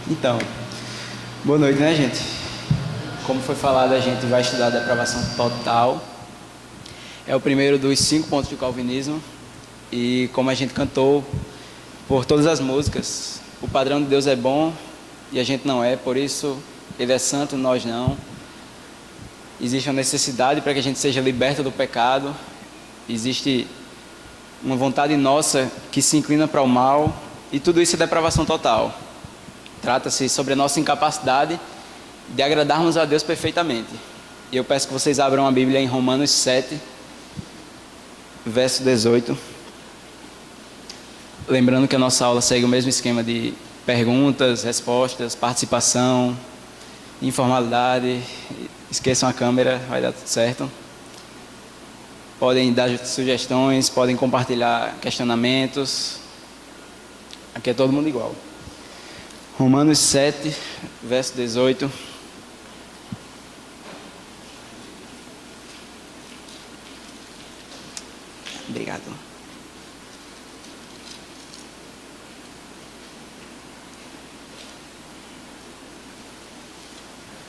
Então, boa noite, né, gente? Como foi falado, a gente vai estudar a depravação total. É o primeiro dos 5 pontos do calvinismo. E como a gente cantou por todas as músicas, o padrão de Deus é bom e a gente não é, por isso Ele é santo, nós não. Existe uma necessidade para que a gente seja liberto do pecado. Existe uma vontade nossa que se inclina para o mal. E tudo isso é depravação total. Trata-se sobre a nossa incapacidade de agradarmos a Deus perfeitamente. E eu peço que vocês abram a Bíblia em Romanos 7, verso 18. Lembrando que a nossa aula segue o mesmo esquema de perguntas, respostas, participação, informalidade. Esqueçam a câmera, vai dar tudo certo. Podem dar sugestões, podem compartilhar questionamentos. Aqui é todo mundo igual. Romanos 7, verso 18. Obrigado.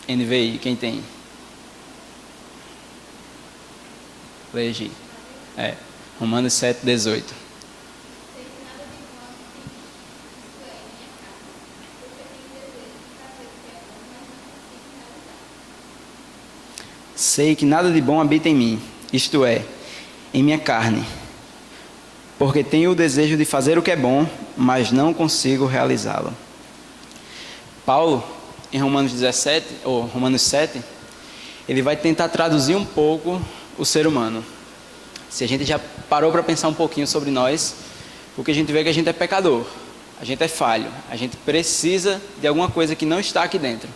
NVI, quem tem? Legi. Romanos 7, 18. Sei que nada de bom habita em mim, isto é, em minha carne, porque tenho o desejo de fazer o que é bom, mas não consigo realizá-lo. Paulo, em Romanos 7, ele vai tentar traduzir um pouco o ser humano. Se a gente já parou para pensar um pouquinho sobre nós, o que a gente vê é que a gente é pecador, a gente é falho, a gente precisa de alguma coisa que não está aqui dentro.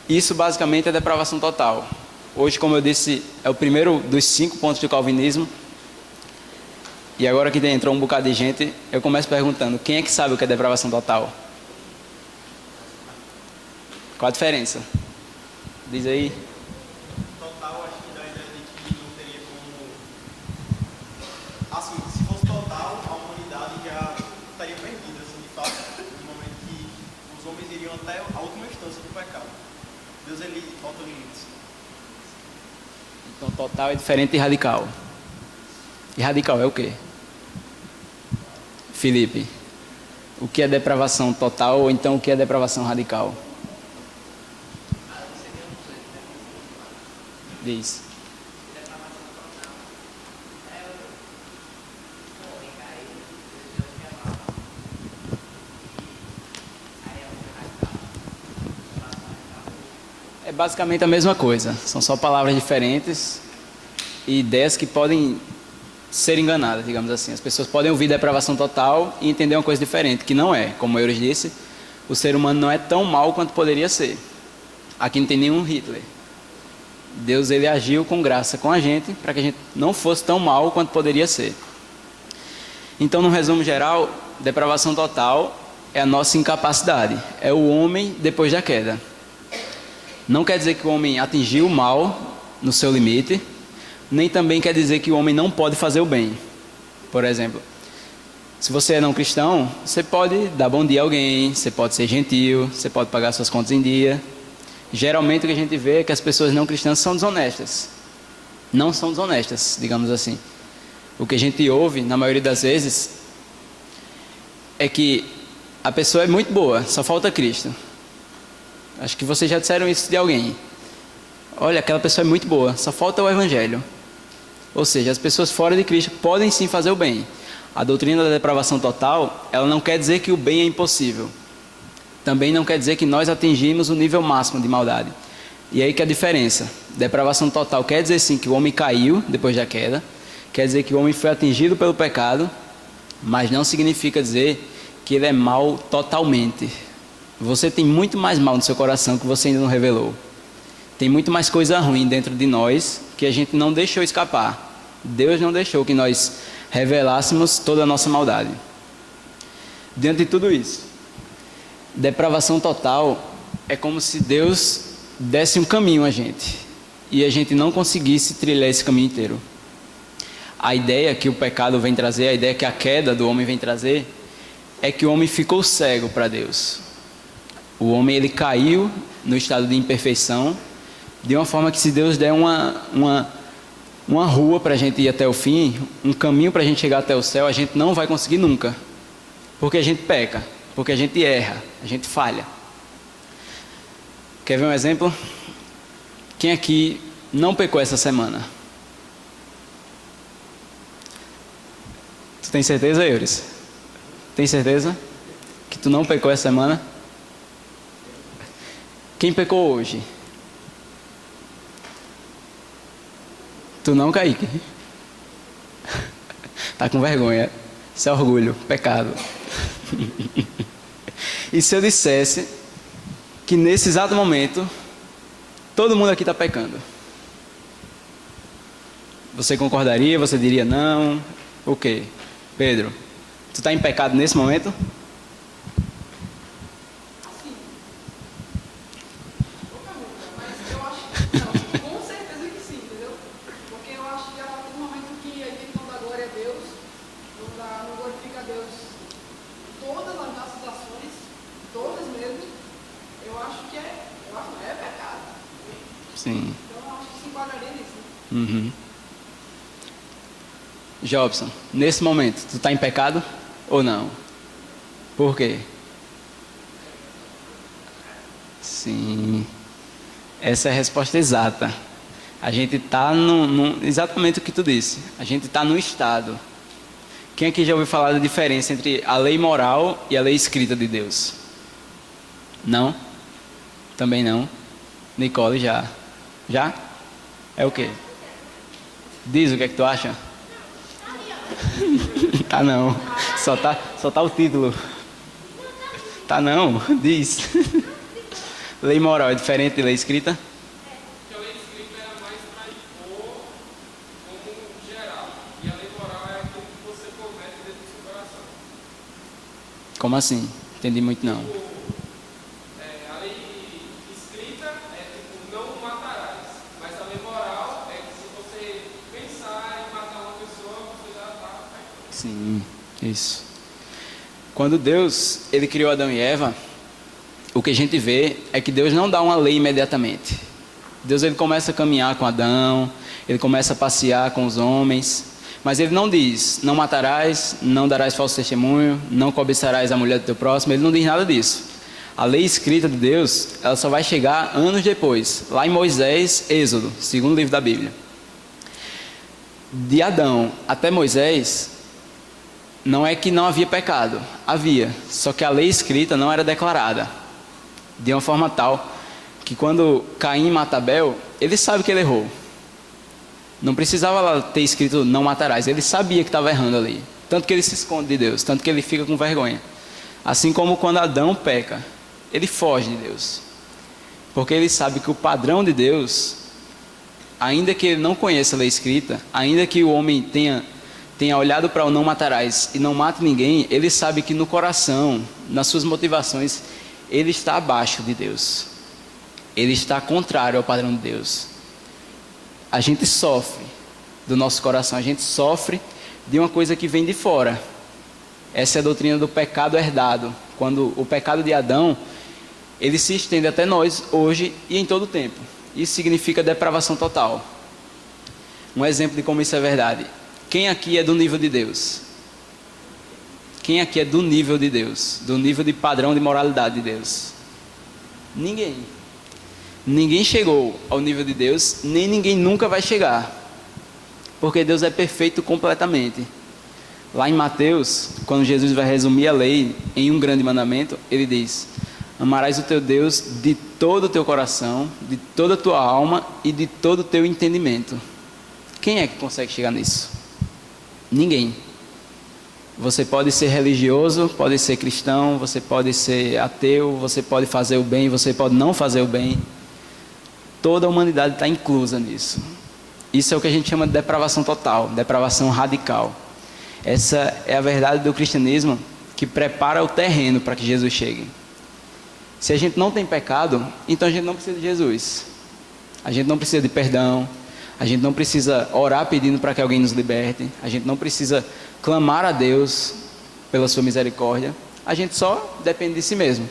Isso basicamente é depravação total. Hoje, como eu disse, é o primeiro dos 5 pontos do calvinismo. E agora que entrou um bocado de gente, eu começo perguntando, quem é que sabe o que é depravação total? Qual a diferença? Diz aí. Total, acho que dá a ideia de que não teria como... Assim, se fosse total, a humanidade já estaria perdida, assim, de fato, no momento que os homens iriam até a última instância do pecado. Deus, ele falta limites. Então, total é diferente de radical. E radical é o quê? Felipe, o que é depravação total ou então o que é depravação radical? Diz. É basicamente a mesma coisa, são só palavras diferentes e ideias que podem ser enganadas, digamos assim. As pessoas podem ouvir depravação total e entender uma coisa diferente, que não é. Como eu disse, o ser humano não é tão mau quanto poderia ser. Aqui não tem nenhum Hitler. Deus, ele agiu com graça com a gente para que a gente não fosse tão mal quanto poderia ser. Então, no resumo geral, depravação total é a nossa incapacidade, é o homem depois da queda. Não quer dizer que o homem atingiu o mal no seu limite, nem também quer dizer que o homem não pode fazer o bem. Por exemplo, se você é não cristão, você pode dar bom dia a alguém, você pode ser gentil, você pode pagar suas contas em dia. Geralmente o que a gente vê é que as pessoas não cristãs são desonestas. Não são desonestas, digamos assim. O que a gente ouve, na maioria das vezes, é que a pessoa é muito boa, só falta Cristo. Acho que vocês já disseram isso de alguém. Olha, aquela pessoa é muito boa, só falta o Evangelho. Ou seja, as pessoas fora de Cristo podem sim fazer o bem. A doutrina da depravação total, ela não quer dizer que o bem é impossível. Também não quer dizer que nós atingimos o nível máximo de maldade. E aí que é a diferença. Depravação total quer dizer sim que o homem caiu depois da queda, quer dizer que o homem foi atingido pelo pecado, mas não significa dizer que ele é mau totalmente. Você tem muito mais mal no seu coração que você ainda não revelou. Tem muito mais coisa ruim dentro de nós que a gente não deixou escapar. Deus não deixou que nós revelássemos toda a nossa maldade. Diante de tudo isso, depravação total é como se Deus desse um caminho a gente e a gente não conseguisse trilhar esse caminho inteiro. A ideia que o pecado vem trazer, a ideia que a queda do homem vem trazer, é que o homem ficou cego para Deus. O homem, ele caiu no estado de imperfeição, de uma forma que, se Deus der uma rua para a gente ir até o fim, um caminho para a gente chegar até o céu, a gente não vai conseguir nunca. Porque a gente peca, porque a gente erra, a gente falha. Quer ver um exemplo? Quem aqui não pecou essa semana? Tu tem certeza, Euris? Tem certeza que tu não pecou essa semana? Quem pecou hoje? Tu não, Kaique? Tá com vergonha. Isso é orgulho, pecado. E se eu dissesse que nesse exato momento todo mundo aqui está pecando? Você concordaria? Você diria não? O quê? Pedro, tu está em pecado nesse momento? Mas eu acho que não, com certeza que sim, entendeu? Porque eu acho que a partir do momento que a gente não dá glória a Deus, não glorifica a Deus, todas as nossas ações, todas mesmo, eu acho que é pecado. Sim. Então eu acho que se enquadraria nisso. Uhum. Jobson, nesse momento, tu está em pecado ou não? Por quê? Sim. Essa é a resposta exata. A gente está exatamente o que tu disse. A gente está no estado. Quem aqui já ouviu falar da diferença entre a lei moral e a lei escrita de Deus? Não? Também não? Nicole, já? Já? É o quê? Diz o que é que tu acha? Tá não. Só tá o título. Tá não? Diz. Lei moral é diferente de lei escrita? Porque a lei escrita era mais para impor como geral. E a lei moral é aquilo que você comete dentro do seu coração. Como assim? Entendi muito não. A lei escrita é tipo, não matarás. Mas a lei moral é que se você pensar em matar uma pessoa, você já está pecando. Sim, isso. Quando Deus, ele criou Adão e Eva, o que a gente vê é que Deus não dá uma lei imediatamente. Deus, ele começa a caminhar com Adão, ele começa a passear com os homens, mas ele não diz, não matarás, não darás falso testemunho, não cobiçarás a mulher do teu próximo, ele não diz nada disso. A lei escrita de Deus, ela só vai chegar anos depois, lá em Moisés, Êxodo, segundo livro da Bíblia. De Adão até Moisés, não é que não havia pecado, havia, só que a lei escrita não era declarada, de uma forma tal que quando Caim mata Abel, ele sabe que ele errou. Não precisava lá ter escrito não matarás, ele sabia que estava errando ali, tanto que ele se esconde de Deus, tanto que ele fica com vergonha. Assim como quando Adão peca, ele foge de Deus, porque ele sabe que o padrão de Deus, ainda que ele não conheça a lei escrita, ainda que o homem tenha olhado para o não matarás e não mate ninguém, ele sabe que no coração, nas suas motivações, ele está abaixo de Deus. Ele está contrário ao padrão de Deus. A gente sofre do nosso coração, a gente sofre de uma coisa que vem de fora. Essa é a doutrina do pecado herdado. Quando o pecado de Adão, ele se estende até nós hoje e em todo o tempo. Isso significa depravação total. Um exemplo de como isso é verdade. Quem aqui é do nível de Deus? Quem aqui é do nível de Deus? Do nível de padrão de moralidade de Deus? Ninguém. Ninguém chegou ao nível de Deus, nem ninguém nunca vai chegar. Porque Deus é perfeito completamente. Lá em Mateus, quando Jesus vai resumir a lei em um grande mandamento, ele diz: amarás o teu Deus de todo o teu coração, de toda a tua alma e de todo o teu entendimento. Quem é que consegue chegar nisso? Ninguém. Você pode ser religioso, pode ser cristão, você pode ser ateu, você pode fazer o bem, você pode não fazer o bem. Toda a humanidade está inclusa nisso. Isso é o que a gente chama de depravação total, depravação radical. Essa é a verdade do cristianismo que prepara o terreno para que Jesus chegue. Se a gente não tem pecado, então a gente não precisa de Jesus. A gente não precisa de perdão. A gente não precisa orar pedindo para que alguém nos liberte. A gente não precisa clamar a Deus pela sua misericórdia. a gente só depende de si mesmo.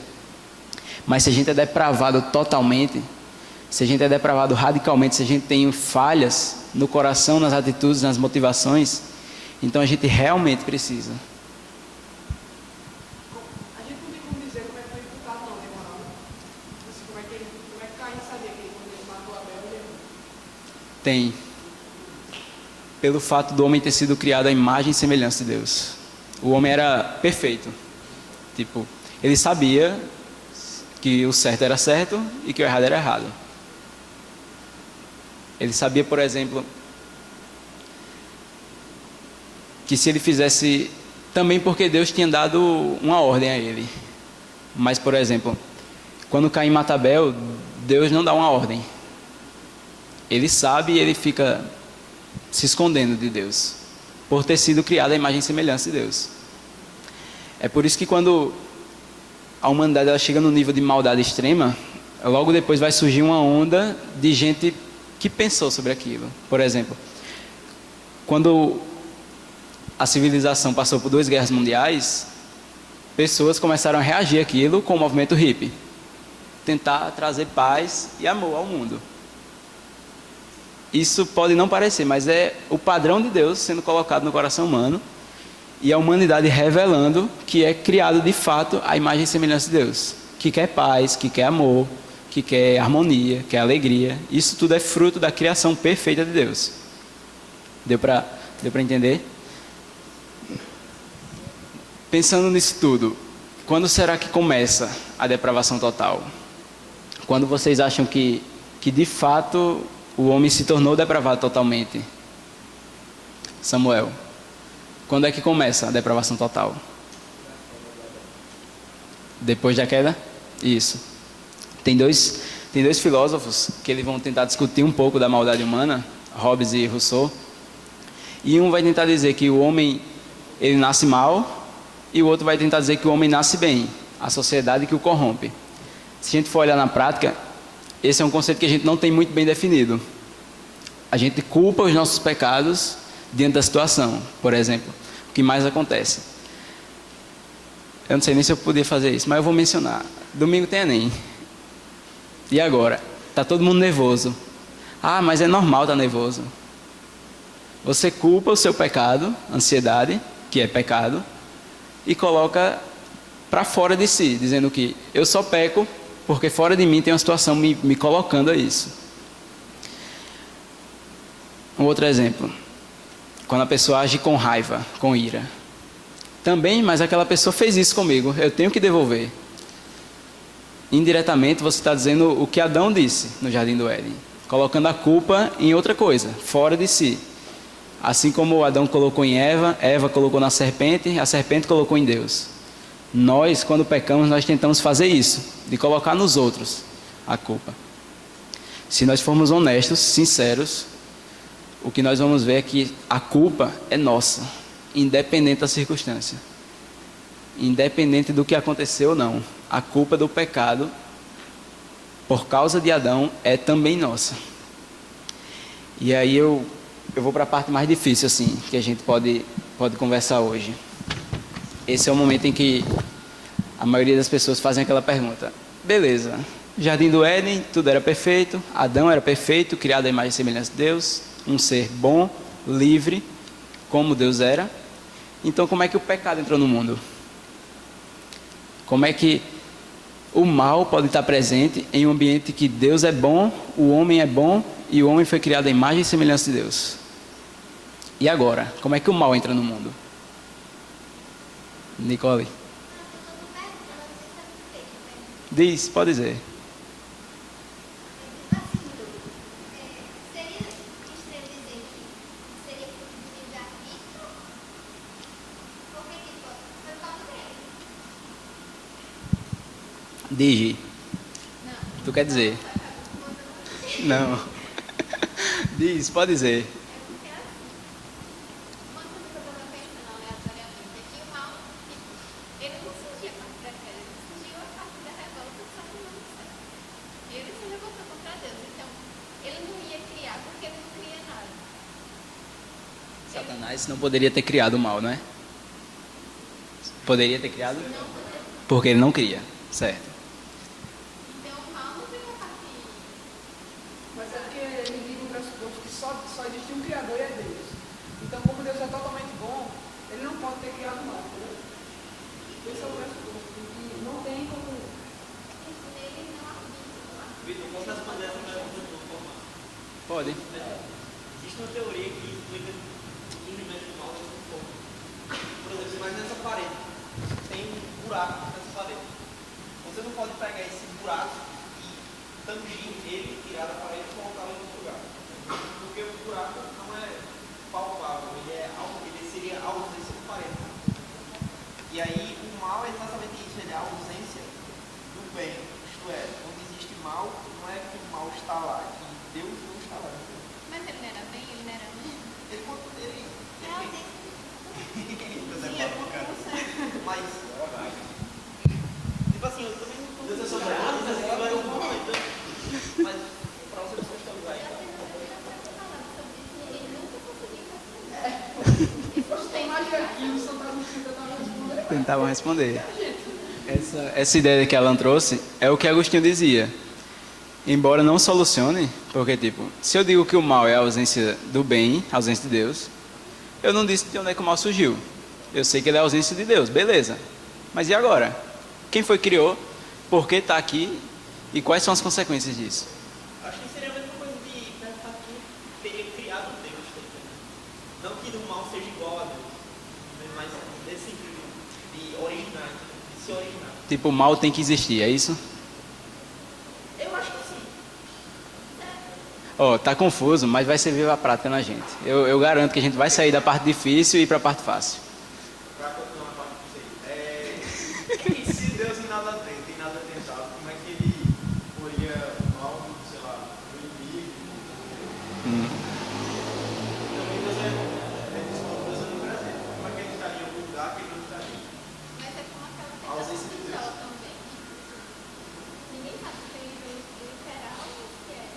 Mas se a gente é depravado totalmente, se a gente é depravado radicalmente, se a gente tem falhas no coração, nas atitudes, nas motivações, então a gente realmente precisa. A gente não tem como dizer como é que foi imputado, não, né, moral? Assim, como é que Caim sabia que quando ele matou Abel, ele errou? Tem. Pelo fato do homem ter sido criado à imagem e semelhança de Deus. O homem era perfeito. Tipo, ele sabia que o certo era certo e que o errado era errado. Ele sabia, por exemplo, que se ele fizesse, também porque Deus tinha dado uma ordem a ele. Mas, por exemplo, quando Caim mata Abel, Deus não dá uma ordem. Ele sabe e ele fica se escondendo de Deus, por ter sido criado à imagem e semelhança de Deus. É por isso que quando a humanidade ela chega no nível de maldade extrema, logo depois vai surgir uma onda de gente que pensou sobre aquilo. Por exemplo, quando a civilização passou por 2 guerras mundiais, pessoas começaram a reagir àquilo com o movimento hippie, tentar trazer paz e amor ao mundo. Isso pode não parecer, mas é o padrão de Deus sendo colocado no coração humano e a humanidade revelando que é criado de fato à imagem e semelhança de Deus, que quer paz, que quer amor, que quer harmonia, que quer alegria. Isso tudo é fruto da criação perfeita de Deus. Deu para entender? Pensando nisso tudo, quando será que começa a depravação total? Quando vocês acham que de fato o homem se tornou depravado totalmente? Samuel, quando é que começa a depravação total? Depois da queda? Isso. Tem dois filósofos que eles vão tentar discutir um pouco da maldade humana, Hobbes e Rousseau. E um vai tentar dizer que o homem ele nasce mal, e o outro vai tentar dizer que o homem nasce bem, a sociedade que o corrompe. Se a gente for olhar na prática, esse é um conceito que a gente não tem muito bem definido. A gente culpa os nossos pecados diante da situação. Por exemplo, o que mais acontece? Eu não sei nem se eu podia fazer isso, mas eu vou mencionar. Domingo tem Enem. E agora? Está todo mundo nervoso. Ah, mas é normal estar nervoso. Você culpa o seu pecado, ansiedade, que é pecado, e coloca para fora de si, dizendo que eu só peco porque fora de mim tem uma situação me colocando a isso. Um outro exemplo. Quando a pessoa age com raiva, com ira. Também, mas aquela pessoa fez isso comigo, eu tenho que devolver. Indiretamente você está dizendo o que Adão disse no Jardim do Éden, colocando a culpa em outra coisa, fora de si. Assim como Adão colocou em Eva, Eva colocou na serpente, a serpente colocou em Deus. Nós, quando pecamos, nós tentamos fazer isso, de colocar nos outros a culpa. Se nós formos honestos, sinceros, o que nós vamos ver é que a culpa é nossa, independente da circunstância. Independente do que aconteceu ou não. A culpa do pecado, por causa de Adão, é também nossa. E aí eu vou para a parte mais difícil, assim, que a gente pode conversar hoje. Esse é o momento em que a maioria das pessoas fazem aquela pergunta. Beleza, Jardim do Éden, tudo era perfeito, Adão era perfeito, criado à imagem e semelhança de Deus, um ser bom, livre, como Deus era. Então como é que o pecado entrou no mundo? Como é que o mal pode estar presente em um ambiente que Deus é bom, o homem é bom e o homem foi criado à imagem e semelhança de Deus? E agora, como é que o mal entra no mundo? Nicole. Diz, pode dizer. Digi. Tu quer dizer? Não. Diz, pode dizer. Satanás não poderia ter criado o mal, não é? Poderia ter criado? Porque ele não cria, certo. Então, o mal não veio a partir. Mas é porque ele vive um pressuposto que só existe um Criador e é Deus. Então, como Deus é totalmente bom, ele não pode ter criado mal, entendeu? Esse é o pressuposto. E não tem como. Isso nele não habita. Vitor, posso responder essa pergunta de uma forma? Pode. Existe uma teoria que explica o surgimento do mal dessa forma. Por exemplo, você imagina essa parede. Tem um buraco nessa parede. Você não pode pegar esse buraco e tangir ele, tirar da parede e colocar ele em outro lugar. Porque o buraco não é palpável, ele seria a ausência de parede. E aí o mal é exatamente isso, ele é a ausência do bem. Isto é, onde existe mal, não é que o mal está lá, é que Deus não está lá. Mas ele não era bem, ele não era bem. É a ausência. Sim, é porque mas, tipo assim, eu também não estou dizendo que vai um momento, mas para você contextualizar aí. Tem mais de aqui, o São Paulo tentava responder. Tentavam responder. Essa ideia que Alan trouxe é o que Agostinho dizia. Embora não solucione, porque tipo, se eu digo que o mal é a ausência do bem, a ausência de Deus, eu não disse de onde é que o mal surgiu. Eu sei que ele é a ausência de Deus, beleza. Mas e agora? Quem foi que criou? Por que está aqui? E quais são as consequências disso? Acho que seria a mesma coisa de perguntar quem teria criado Deus, tá entendendo? Não que o mal seja igual a Deus, mas nesse sentido de originar, de se originar. Tipo, o mal tem que existir, é isso? Eu acho que sim. Ó, tá confuso, mas vai servir a prática na gente. Eu garanto que a gente vai sair da parte difícil e ir para a parte fácil. Para continuar a parte disso aí. Se Deus em nada tem nada tentado, como é que ele poria o mal, sei lá, do inimigo? Também Deus Deus é onipresente. Como é que ele estaria em algum lugar que ele não estaria? Mas é como aquela A ausência de questão Deus. social também. Ninguém sabe se é literal ou se é.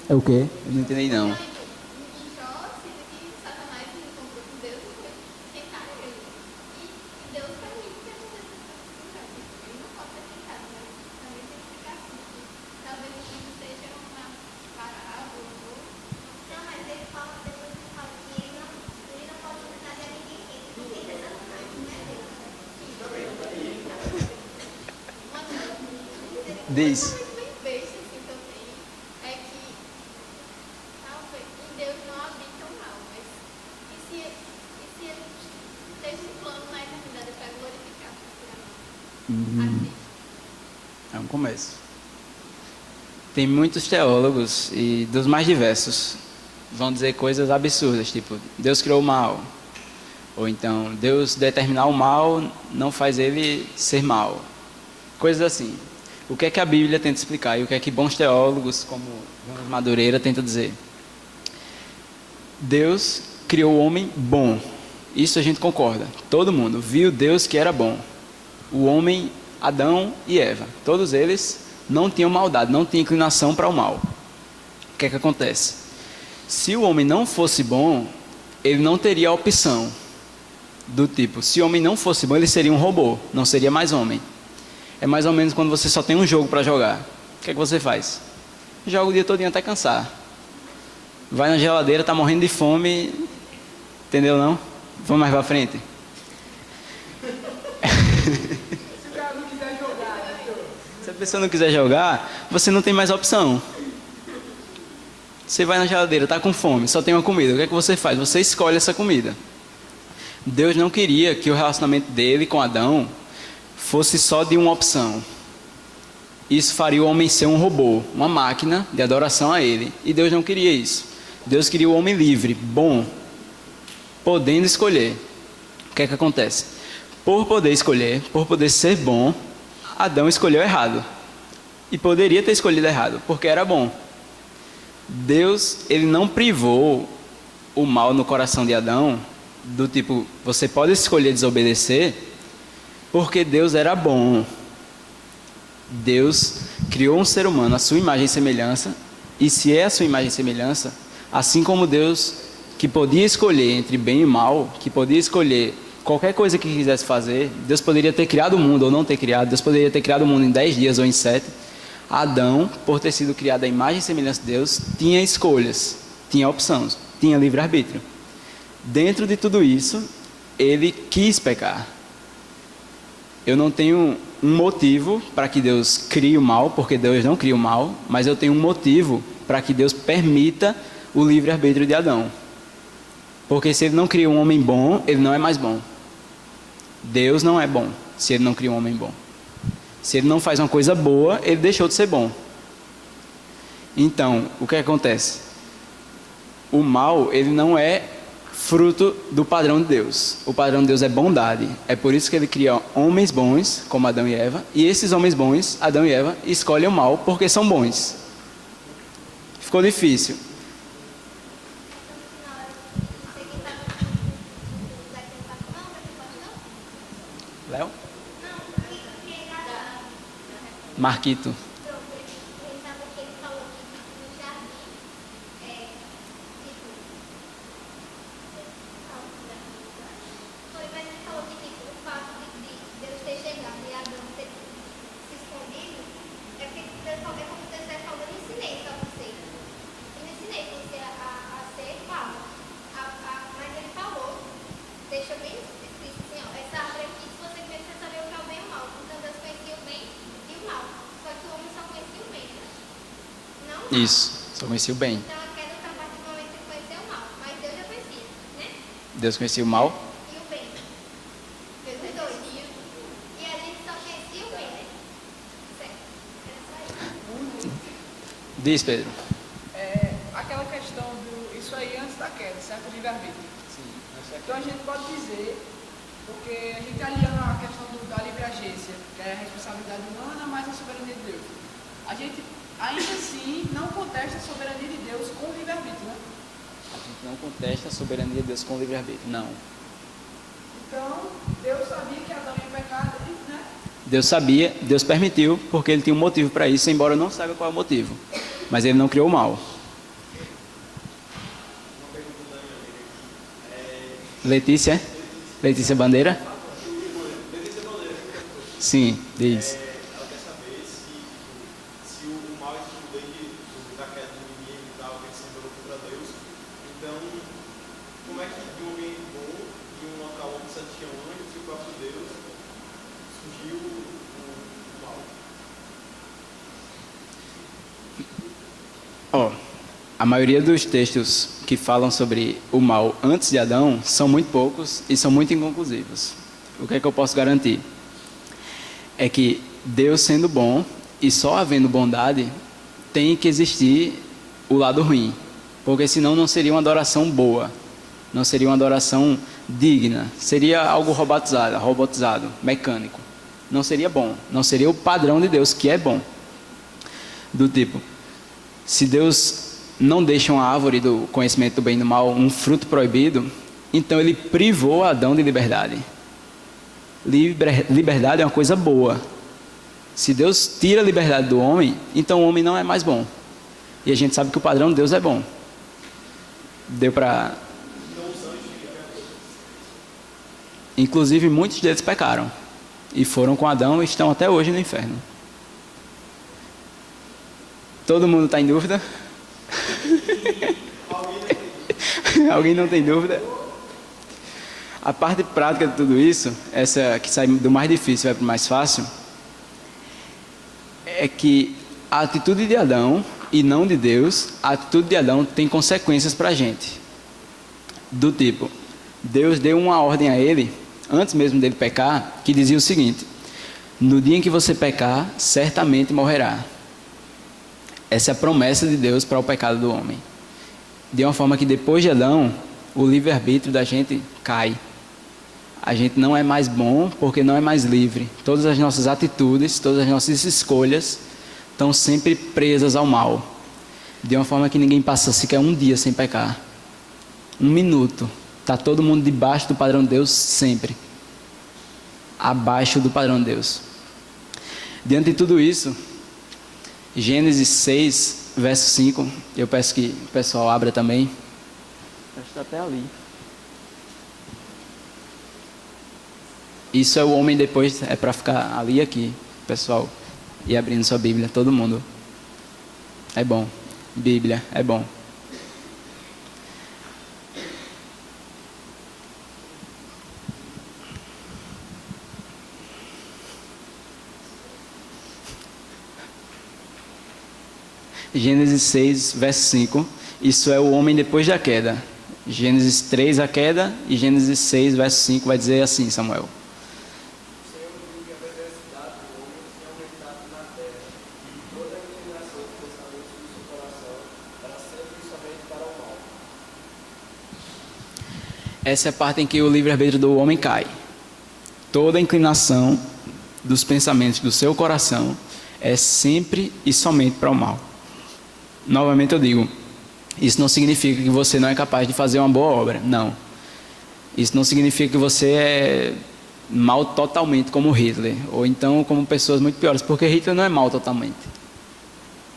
É o quê? Eu não entendi não. Em Jó, se que Satanás se encontrou com Deus e foi tentar ele. E Deus permite que aconteça essa coisa. Ele não pode ter tentado, mas também tem explicação. Talvez o livro seja uma parábola ou. Não, mas ele fala, depois ele fala que ele não pode tentar de ninguém, ele tem que ser Satanás, não é Deus. Diz. Muito bem besta assim também é que talvez em Deus não habita o mal, mas e se ele teve um plano na eternidade para glorificar futuramente? É um começo. Tem muitos teólogos, e dos mais diversos, vão dizer coisas absurdas, tipo, Deus criou o mal. Ou então, Deus determinar o mal não faz ele ser mal. Coisas assim. O que é que a Bíblia tenta explicar e o que é que bons teólogos, como Jonas Madureira, tenta dizer? Deus criou o homem bom. Isso a gente concorda. Todo mundo viu Deus que era bom. O homem, Adão e Eva, todos eles não tinham maldade, não tinham inclinação para o mal. O que é que acontece? Se o homem não fosse bom, ele não teria a opção do tipo, se o homem não fosse bom, ele seria um robô, não seria mais homem. É mais ou menos quando você só tem um jogo para jogar. O que é que você faz? Joga o dia todinho até cansar. Vai na geladeira, tá morrendo de fome. Entendeu não? Vamos mais para frente. Se o cara não quiser jogar, né? Se a pessoa não quiser jogar, você não tem mais opção. Você vai na geladeira, tá com fome, só tem uma comida. O que é que você faz? Você escolhe essa comida. Deus não queria que o relacionamento dele com Adão fosse só de uma opção. Isso faria o homem ser um robô, uma máquina de adoração a ele. E Deus não queria isso. Deus queria o homem livre, bom, podendo escolher. O que é que acontece? Por poder escolher, por poder ser bom, Adão escolheu errado. E poderia ter escolhido errado, porque era bom. Deus, ele não privou o mal no coração de Adão, do tipo, você pode escolher desobedecer, porque Deus era bom. Deus criou um ser humano à sua imagem e semelhança, e se é a sua imagem e semelhança, assim como Deus que podia escolher entre bem e mal, que podia escolher qualquer coisa que quisesse fazer, Deus poderia ter criado o mundo ou não ter criado, Deus poderia ter criado o mundo em 10 dias ou em 7. Adão, por ter sido criado à imagem e semelhança de Deus, tinha escolhas, tinha opções, tinha livre-arbítrio. Dentro de tudo isso, ele quis pecar. Eu não tenho um motivo para que Deus crie o mal, porque Deus não cria o mal, mas eu tenho um motivo para que Deus permita o livre-arbítrio de Adão. Porque se ele não cria um homem bom, ele não é mais bom. Deus não é bom se ele não cria um homem bom. Se ele não faz uma coisa boa, ele deixou de ser bom. Então, o que acontece? O mal, ele não é fruto do padrão de Deus. O padrão de Deus é bondade. É por isso que ele cria homens bons, como Adão e Eva, e esses homens bons, Adão e Eva, escolhem o mal porque são bons. Ficou difícil. Léo? Marquito. Deixa bem escrito assim, ó, essa árvore aqui, se você comer, você saber o que é o bem e o mal. Então Deus conhecia o bem e o mal. Só que o homem só conhecia o bem, né? Não o mal. Isso, só conhecia o bem. Então a queda foi a partir do momento que ele conheceu o mal. Mas Deus já conhecia, né? Deus conhecia o mal. E o bem. Deus os dois. E a gente só conhecia o bem, né? Certo. Era só isso. Diz, Pedro. Aquela questão do... Isso aí antes da queda, certo? Livre-arbítrio. Então a gente pode dizer, porque a gente aliando a questão da livre agência, que é a responsabilidade humana, mas a soberania de Deus. A gente ainda assim não contesta a soberania de Deus com o livre-arbítrio, né? A gente não contesta a soberania de Deus com o livre-arbítrio, não. Então, Deus sabia que Adão ia pecar, né? Deus sabia, Deus permitiu, porque ele tinha um motivo para isso, embora eu não saiba qual é o motivo. Mas ele não criou o mal. Letícia? Letícia Bandeira? Sim, diz. Ela quer saber se o mal existiu desde da queda do menino e tal, que ele se rebelou contra Deus. Então, como é que de um homem bom, de um local onde só tinha anjos e o próprio Deus, surgiu o mal? Ó, a maioria dos textos que falam sobre o mal antes de Adão são muito poucos e são muito inconclusivos. O que é que eu posso garantir? É que Deus sendo bom e só havendo bondade, tem que existir o lado ruim. Porque senão não seria uma adoração boa, não seria uma adoração digna, seria algo robotizado, mecânico. Não seria bom, não seria o padrão de Deus, que é bom. Do tipo, se Deus não deixa uma árvore do conhecimento do bem e do mal, um fruto proibido, então ele privou Adão de liberdade. Liberdade é uma coisa boa. Se Deus tira a liberdade do homem, então o homem não é mais bom. E a gente sabe que o padrão de Deus é bom. Deu para... Inclusive muitos deles pecaram. E foram com Adão e estão até hoje no inferno. Todo mundo está em dúvida? Alguém não tem dúvida? A parte prática de tudo isso, essa que sai do mais difícil vai para o mais fácil, é que a atitude de Adão e não de Deus, a atitude de Adão tem consequências para a gente. Do tipo, Deus deu uma ordem a ele, antes mesmo dele pecar, que dizia o seguinte: no dia em que você pecar, certamente morrerá. Essa é a promessa de Deus para o pecado do homem. De uma forma que depois de Adão, o livre-arbítrio da gente cai. A gente não é mais bom porque não é mais livre. Todas as nossas atitudes, todas as nossas escolhas estão sempre presas ao mal. De uma forma que ninguém passa sequer um dia sem pecar. Um minuto. Está todo mundo debaixo do padrão de Deus sempre. Abaixo do padrão de Deus. Diante de tudo isso, Gênesis 6, verso 5, eu peço que o pessoal abra também. Acho que está até ali. Isso é o homem depois, é para ficar ali e aqui, pessoal. E abrindo sua Bíblia, todo mundo. É bom. Bíblia, é bom. Gênesis 6, verso 5. Isso é o homem depois da queda. Gênesis 3, a queda, e Gênesis 6, verso 5 vai dizer assim, Samuel. O Senhor viu que a perversidade do homem tinha aumentado na terra, e toda a inclinação dos pensamentos do seu coração era sempre e somente para o mal. Essa é a parte em que o livre-arbítrio do homem cai. Toda a inclinação dos pensamentos do seu coração é sempre e somente para o mal. Novamente eu digo, isso não significa que você não é capaz de fazer uma boa obra, não. Isso não significa que você é mal totalmente como Hitler, ou então como pessoas muito piores, porque Hitler não é mal totalmente.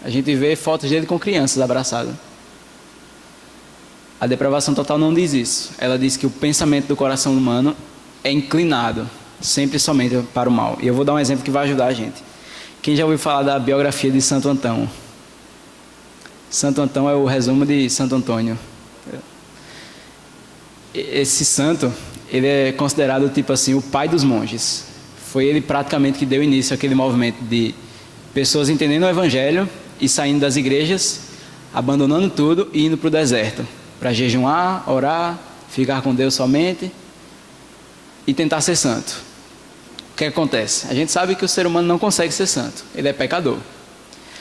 A gente vê fotos dele com crianças abraçadas. A depravação total não diz isso. Ela diz que o pensamento do coração humano é inclinado sempre e somente para o mal. E eu vou dar um exemplo que vai ajudar a gente. Quem já ouviu falar da biografia de Santo Antão? Santo Antão é o resumo de Santo Antônio. Esse santo, ele é considerado tipo assim, o pai dos monges. Foi ele praticamente que deu início àquele movimento de pessoas entendendo o evangelho e saindo das igrejas, abandonando tudo e indo para o deserto, para jejuar, orar, ficar com Deus somente e tentar ser santo. O que acontece? A gente sabe que o ser humano não consegue ser santo, ele é pecador.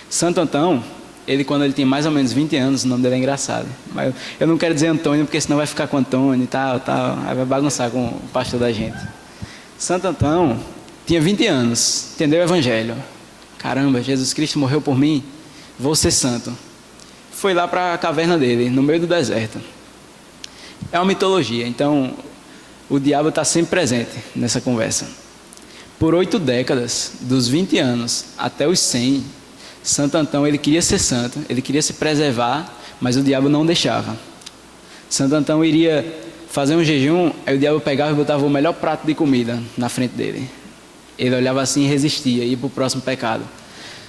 Santo Antão, ele quando ele tinha mais ou menos 20 anos, o nome dele é engraçado, mas eu não quero dizer Antônio, porque senão vai ficar com Antônio e tal, aí vai bagunçar com o pastor da gente. Santo Antão tinha 20 anos, entendeu o evangelho. Caramba, Jesus Cristo morreu por mim, vou ser santo. Foi lá para a caverna dele, no meio do deserto. É uma mitologia, então o diabo está sempre presente nessa conversa. Por 8 décadas, dos 20 anos até os 100, Santo Antão, ele queria ser santo, ele queria se preservar, mas o diabo não deixava. Santo Antão iria fazer um jejum, aí o diabo pegava e botava o melhor prato de comida na frente dele. Ele olhava assim e resistia, ia para o próximo pecado.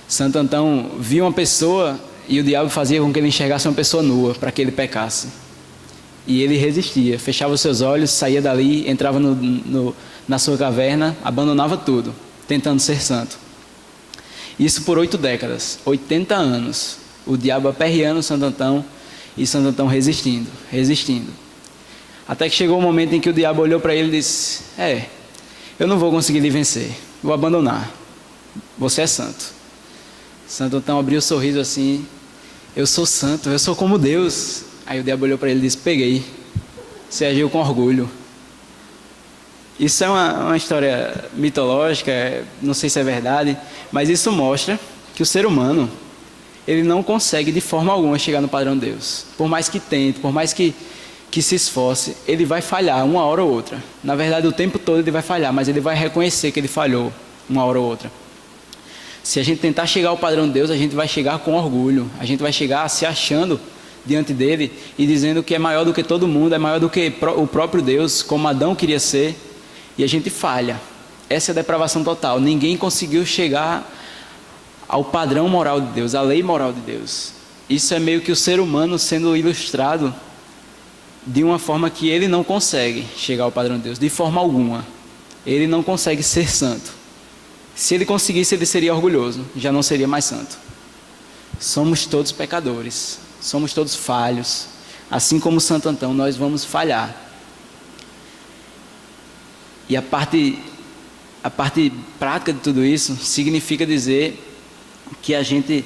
Santo Antão via uma pessoa e o diabo fazia com que ele enxergasse uma pessoa nua, para que ele pecasse. E ele resistia, fechava os seus olhos, saía dali, entrava na sua caverna, abandonava tudo, tentando ser santo. Isso por 8 décadas, 80 anos, o diabo aperreando Santo Antão e Santo Antão resistindo. Até que chegou um momento em que o diabo olhou para ele e disse: eu não vou conseguir lhe vencer, vou abandonar, você é santo. Santo Antão abriu o sorriso assim: eu sou santo, eu sou como Deus. Aí o diabo olhou para ele e disse: peguei, você agiu com orgulho. Isso é uma história mitológica, não sei se é verdade, mas isso mostra que o ser humano, ele não consegue de forma alguma chegar no padrão de Deus. Por mais que tente, por mais que se esforce, ele vai falhar uma hora ou outra. Na verdade, o tempo todo ele vai falhar, mas ele vai reconhecer que ele falhou uma hora ou outra. Se a gente tentar chegar ao padrão de Deus, a gente vai chegar com orgulho, a gente vai chegar se achando diante dele e dizendo que é maior do que todo mundo, é maior do que o próprio Deus, como Adão queria ser. E a gente falha. Essa é a depravação total. Ninguém conseguiu chegar ao padrão moral de Deus, à lei moral de Deus. Isso é meio que o ser humano sendo ilustrado de uma forma que ele não consegue chegar ao padrão de Deus, de forma alguma. Ele não consegue ser santo. Se ele conseguisse, ele seria orgulhoso, já não seria mais santo. Somos todos pecadores, somos todos falhos. Assim como Santo Antão, nós vamos falhar. E a parte prática de tudo isso significa dizer que a gente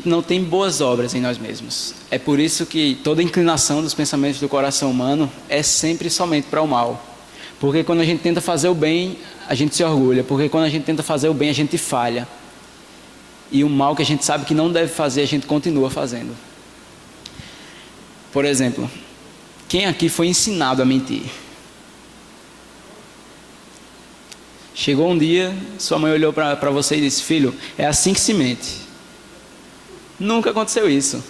não tem boas obras em nós mesmos. É por isso que toda inclinação dos pensamentos do coração humano é sempre e somente para o mal. Porque quando a gente tenta fazer o bem, a gente se orgulha. Porque quando a gente tenta fazer o bem, a gente falha. E o mal que a gente sabe que não deve fazer, a gente continua fazendo. Por exemplo, quem aqui foi ensinado a mentir? Chegou um dia, sua mãe olhou para você e disse: filho, é assim que se mente. Nunca aconteceu isso.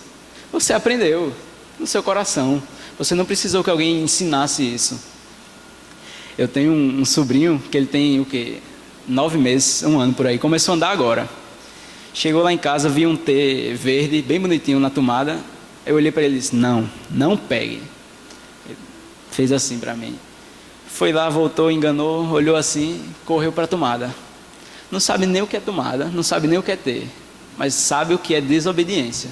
Você aprendeu no seu coração. Você não precisou que alguém ensinasse isso. Eu tenho um sobrinho que ele tem, 9 meses, 1 ano por aí. Começou a andar agora. Chegou lá em casa, vi um T verde, bem bonitinho na tomada. Eu olhei para ele e disse, não pegue. Ele fez assim para mim. Foi lá, voltou, enganou, olhou assim, correu para a tomada. Não sabe nem o que é tomada, não sabe nem o que é T. Mas sabe o que é desobediência.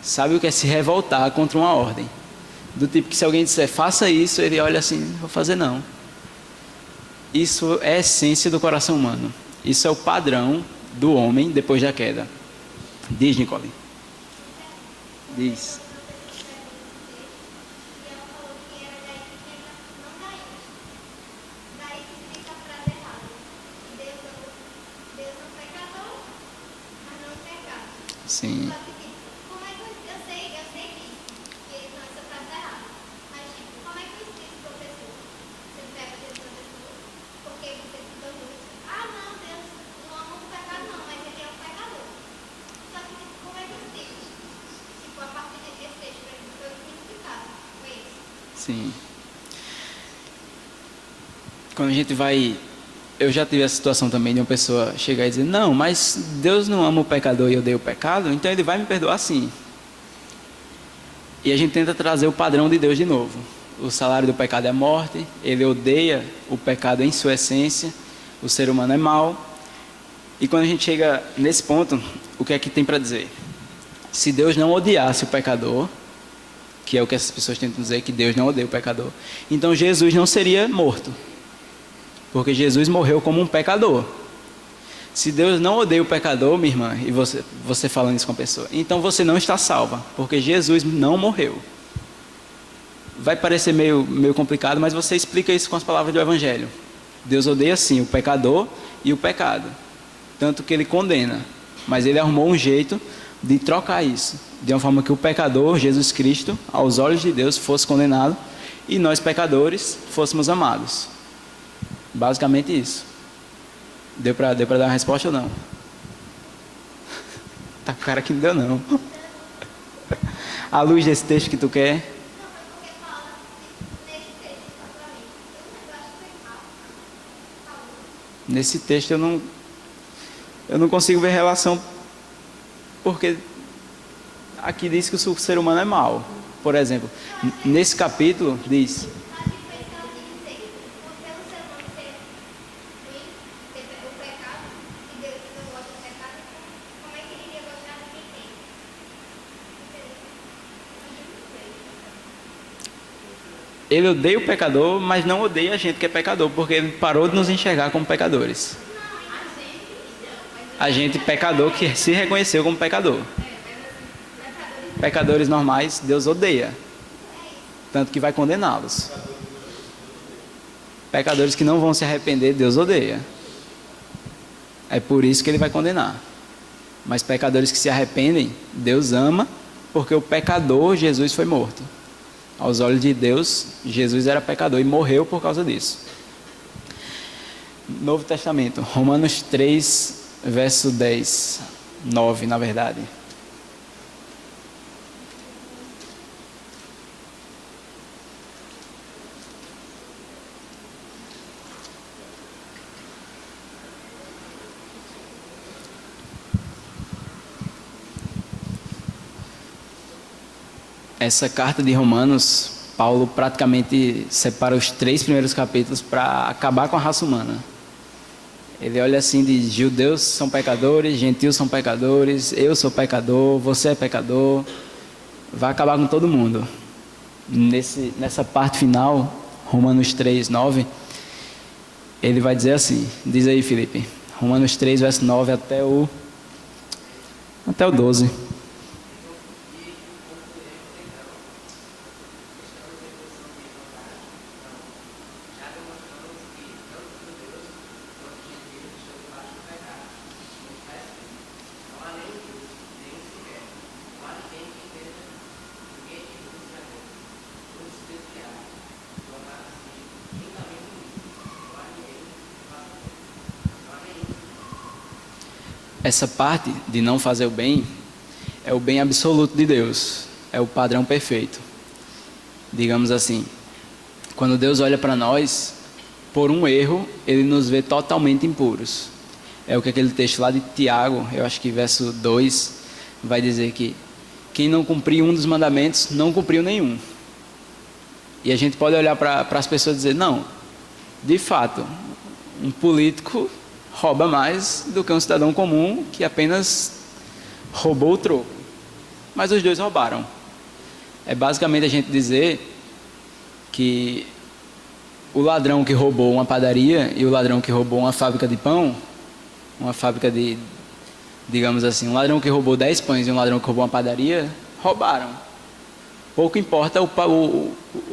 Sabe o que é se revoltar contra uma ordem. Do tipo que se alguém disser, faça isso, ele olha assim, vou fazer não. Isso é a essência do coração humano. Isso é o padrão do homem depois da queda. Diz, Nicole. Diz. Sim. Como é que eu sei que essa frase está errada? Mas, tipo, como é que eu explico para a pessoa? Você não pega Jesus para a pessoa, porque você fica muito. Não, Deus não ama o pecado, não, mas ele é um pecador. Só que, como é que eu explico? Tipo, a partir desse texto, para que eu significado com isso. Sim. Quando a gente vai... Eu já tive a situação também de uma pessoa chegar e dizer, não, mas Deus não ama o pecador e eu odeio o pecado, então Ele vai me perdoar sim. E a gente tenta trazer o padrão de Deus de novo. O salário do pecado é a morte, Ele odeia o pecado em sua essência, o ser humano é mau. E quando a gente chega nesse ponto, o que é que tem para dizer? Se Deus não odiasse o pecador, que é o que essas pessoas tentam dizer, que Deus não odeia o pecador, então Jesus não seria morto. Porque Jesus morreu como um pecador. Se Deus não odeia o pecador, minha irmã, e você falando isso com a pessoa, então você não está salva, porque Jesus não morreu. Vai parecer meio complicado, mas você explica isso com as palavras do Evangelho. Deus odeia sim o pecador e o pecado, tanto que Ele condena, mas Ele arrumou um jeito de trocar isso, de uma forma que o pecador, Jesus Cristo, aos olhos de Deus, fosse condenado, e nós pecadores fôssemos amados. Basicamente isso. Deu pra dar uma resposta ou não? Tá com cara que não deu não. À luz desse texto que tu quer. Não, foi porque fala nesse texto, para mim. Eu acho que foi mal. Nesse texto eu não consigo ver relação, porque aqui diz que o ser humano é mau. Por exemplo, nesse capítulo diz... Ele odeia o pecador, mas não odeia a gente que é pecador, porque Ele parou de nos enxergar como pecadores. A gente pecador que se reconheceu como pecador. Pecadores normais, Deus odeia. Tanto que vai condená-los. Pecadores que não vão se arrepender, Deus odeia. É por isso que Ele vai condenar. Mas pecadores que se arrependem, Deus ama, porque o pecador, Jesus, foi morto. Aos olhos de Deus, Jesus era pecador e morreu por causa disso. Novo Testamento, Romanos 3, verso 10, 9, na verdade. Essa carta de Romanos, Paulo praticamente separa os 3 primeiros capítulos para acabar com a raça humana. Ele olha assim, diz, judeus são pecadores, gentios são pecadores, eu sou pecador, você é pecador, vai acabar com todo mundo. Nessa parte final, Romanos 3, 9, ele vai dizer assim, diz aí Felipe, Romanos 3, verso 9 até o 12. Essa parte de não fazer o bem é o bem absoluto de Deus, é o padrão perfeito. Digamos assim, quando Deus olha para nós, por um erro, Ele nos vê totalmente impuros. É o que aquele texto lá de Tiago, eu acho que verso 2, vai dizer que quem não cumpriu um dos mandamentos, não cumpriu nenhum. E a gente pode olhar para as pessoas e dizer, não, de fato, um político rouba mais do que um cidadão comum que apenas roubou o troco. Mas os dois roubaram. É basicamente a gente dizer que o ladrão que roubou uma padaria e o ladrão que roubou uma fábrica de pão, uma fábrica de, digamos assim, um ladrão que roubou 10 pães e um ladrão que roubou uma padaria, roubaram. Pouco importa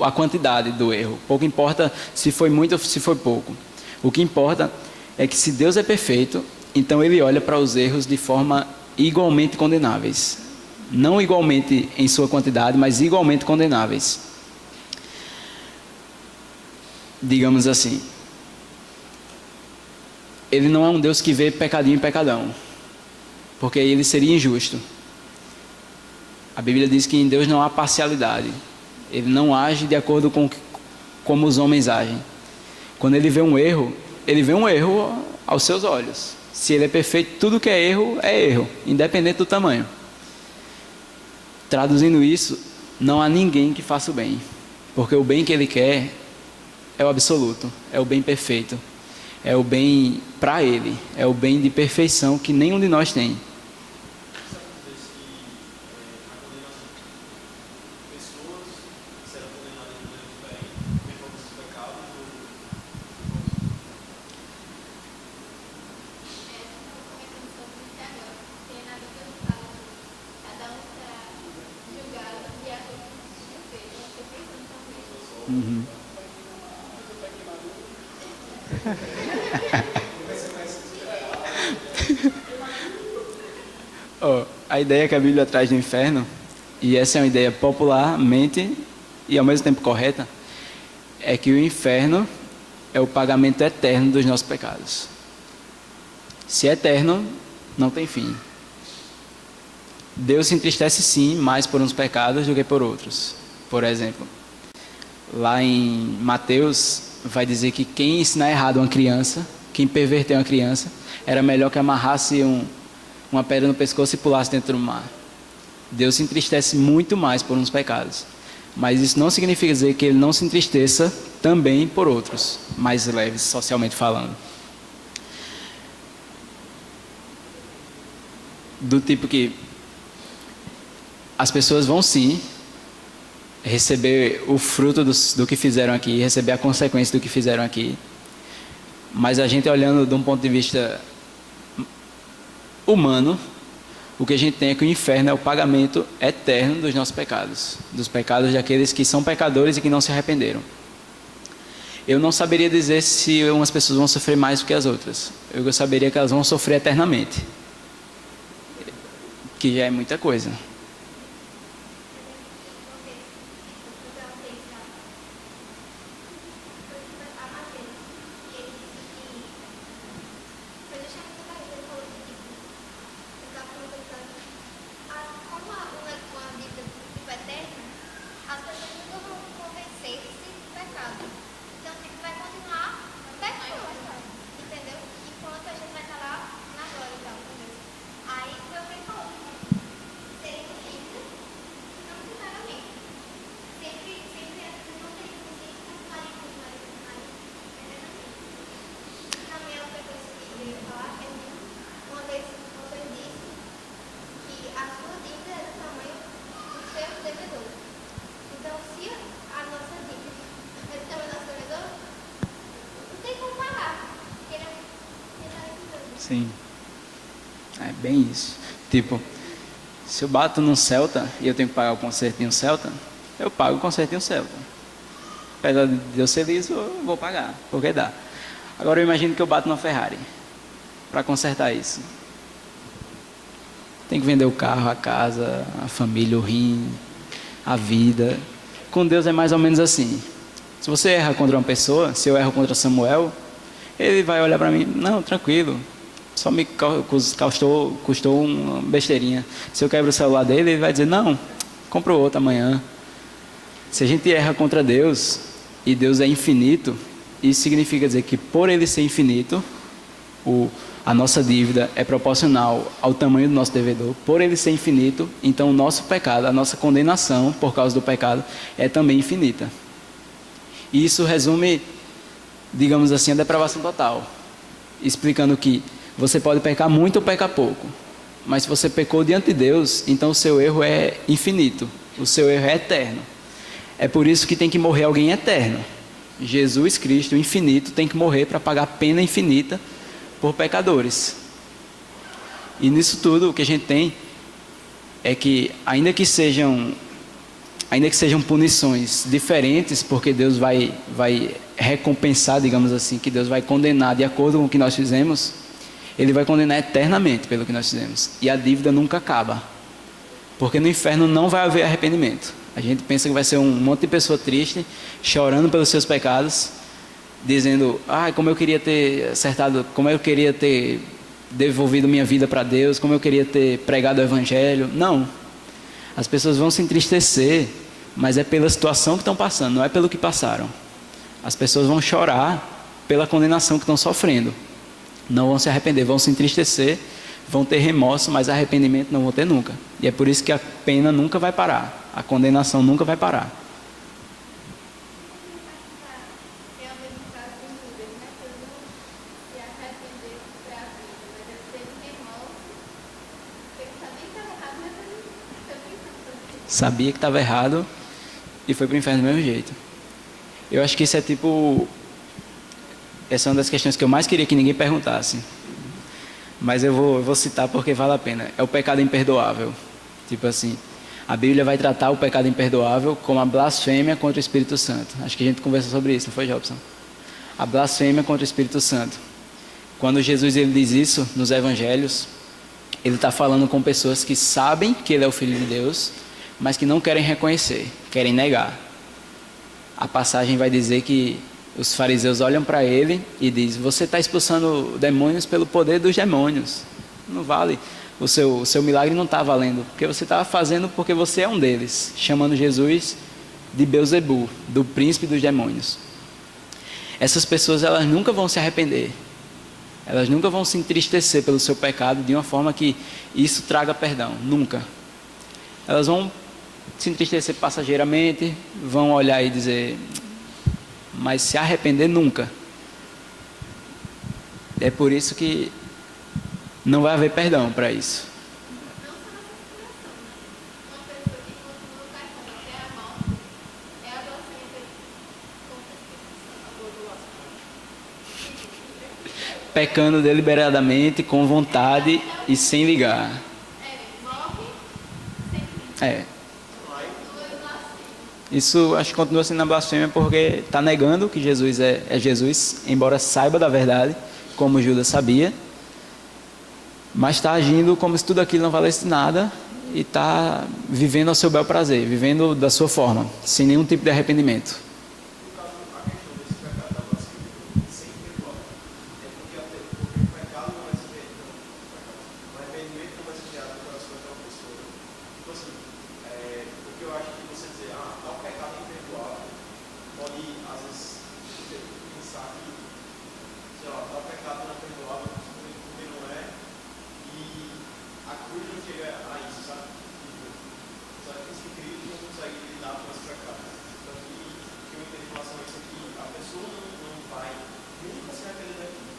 a quantidade do erro, pouco importa se foi muito ou se foi pouco. O que importa é que se Deus é perfeito, então Ele olha para os erros de forma igualmente condenáveis. Não igualmente em sua quantidade, mas igualmente condenáveis. Digamos assim, Ele não é um Deus que vê pecadinho e pecadão, porque aí Ele seria injusto. A Bíblia diz que em Deus não há parcialidade. Ele não age de acordo com como os homens agem. Quando Ele vê um erro aos seus olhos. Se Ele é perfeito, tudo que é erro, independente do tamanho. Traduzindo isso, não há ninguém que faça o bem, porque o bem que Ele quer é o absoluto, é o bem perfeito, é o bem para Ele, é o bem de perfeição que nenhum de nós tem. Uhum. A ideia que a Bíblia traz do inferno, e essa é uma ideia popularmente e ao mesmo tempo correta, é que o inferno é o pagamento eterno dos nossos pecados. Se é eterno, não tem fim. Deus se entristece sim mais por uns pecados do que por outros. Por exemplo, lá em Mateus vai dizer que quem ensinar errado uma criança, quem perverter uma criança, era melhor que amarrasse uma pedra no pescoço e pulasse dentro do mar. Deus se entristece muito mais por uns pecados, mas isso não significa dizer que Ele não se entristeça também por outros, mais leves socialmente falando. Do tipo que as pessoas vão sim receber o fruto do que fizeram aqui, receber a consequência do que fizeram aqui, mas a gente olhando de um ponto de vista humano, o que a gente tem é que o inferno é o pagamento eterno dos nossos pecados, dos pecados daqueles que são pecadores e que não se arrependeram. Eu não saberia dizer se umas pessoas vão sofrer mais do que as outras. Eu saberia que elas vão sofrer eternamente, que já é muita coisa. Sim, é bem isso. Tipo, se eu bato num Celta e eu tenho que pagar o conserto em um Celta, eu pago o conserto em um Celta. Apesar de eu ser liso, eu vou pagar, porque dá. Agora eu imagino que eu bato numa Ferrari para consertar isso. Tem que vender o carro, a casa, a família, o rim, a vida. Com Deus é mais ou menos assim. Se você erra contra uma pessoa, se eu erro contra Samuel, ele vai olhar para mim, não, tranquilo, só me custou uma besteirinha. Se eu quebro o celular dele, ele vai dizer, não, compra outro amanhã. Se a gente erra contra Deus e Deus é infinito, isso significa dizer que por Ele ser infinito, a nossa dívida é proporcional ao tamanho do nosso devedor. Por Ele ser infinito, então o nosso pecado, a nossa condenação por causa do pecado é também infinita. E isso resume, digamos assim, a depravação total, explicando que você pode pecar muito ou pecar pouco, mas se você pecou diante de Deus, então o seu erro é infinito, o seu erro é eterno. É por isso que tem que morrer alguém eterno. Jesus Cristo, o infinito, tem que morrer para pagar pena infinita por pecadores. E nisso tudo o que a gente tem é que ainda que sejam punições diferentes, porque Deus vai recompensar, digamos assim, que Deus vai condenar de acordo com o que nós fizemos, Ele vai condenar eternamente pelo que nós fizemos. E a dívida nunca acaba. Porque no inferno não vai haver arrependimento. A gente pensa que vai ser um monte de pessoa triste, chorando pelos seus pecados, dizendo, como eu queria ter acertado, como eu queria ter devolvido minha vida para Deus, como eu queria ter pregado o Evangelho. Não. As pessoas vão se entristecer, mas é pela situação que estão passando, não é pelo que passaram. As pessoas vão chorar pela condenação que estão sofrendo. Não vão se arrepender, vão se entristecer, vão ter remorso, mas arrependimento não vão ter nunca. E é por isso que a pena nunca vai parar, a condenação nunca vai parar. Sabia que estava errado e foi para o inferno do mesmo jeito. Eu acho que isso é essa é uma das questões que eu mais queria que ninguém perguntasse. Mas eu vou citar porque vale a pena. É o pecado imperdoável. Tipo assim, a Bíblia vai tratar o pecado imperdoável como a blasfêmia contra o Espírito Santo. Acho que a gente conversou sobre isso, não foi, Jobson? A blasfêmia contra o Espírito Santo. Quando Jesus ele diz isso nos Evangelhos, ele está falando com pessoas que sabem que ele é o Filho de Deus, mas que não querem reconhecer, querem negar. A passagem vai dizer que os fariseus olham para ele e dizem, você está expulsando demônios pelo poder dos demônios. Não vale, o seu milagre não está valendo, porque você está fazendo porque você é um deles, chamando Jesus de Beelzebu, do príncipe dos demônios. Essas pessoas elas nunca vão se arrepender, elas nunca vão se entristecer pelo seu pecado de uma forma que isso traga perdão, nunca. Elas vão se entristecer passageiramente, vão olhar e dizer, mas se arrepender nunca. É por isso que não vai haver perdão para isso. Não só nessa situação, né? Uma pessoa que continua pecando até a morte é a blasfêmia contra o Espírito Santo. Pecando deliberadamente, com vontade e sem ligar. Morre sem É. Isso acho que continua sendo a blasfêmia porque está negando que Jesus é Jesus, embora saiba da verdade, como Judas sabia, mas está agindo como se tudo aquilo não valesse nada e está vivendo ao seu bel prazer, vivendo da sua forma, sem nenhum tipo de arrependimento. No caso, a questão desse pecado da blasfêmia sem perdoar é porque o pecado não vai ser feito, o arrependimento não vai ser gerado no coração daquela pessoa. Tipo assim, porque eu acho que você dizer, tal pecado é imperdoável, pode, às vezes, pensar que, sei lá, tal pecado não é perdoável, simplesmente porque não é, e a cruz não chega a isso, sabe? Só que esse Cristo não consegue lidar com esse pecado. Então, o que eu entendo em relação a isso é que a pessoa não vai nunca se arrepender daquilo.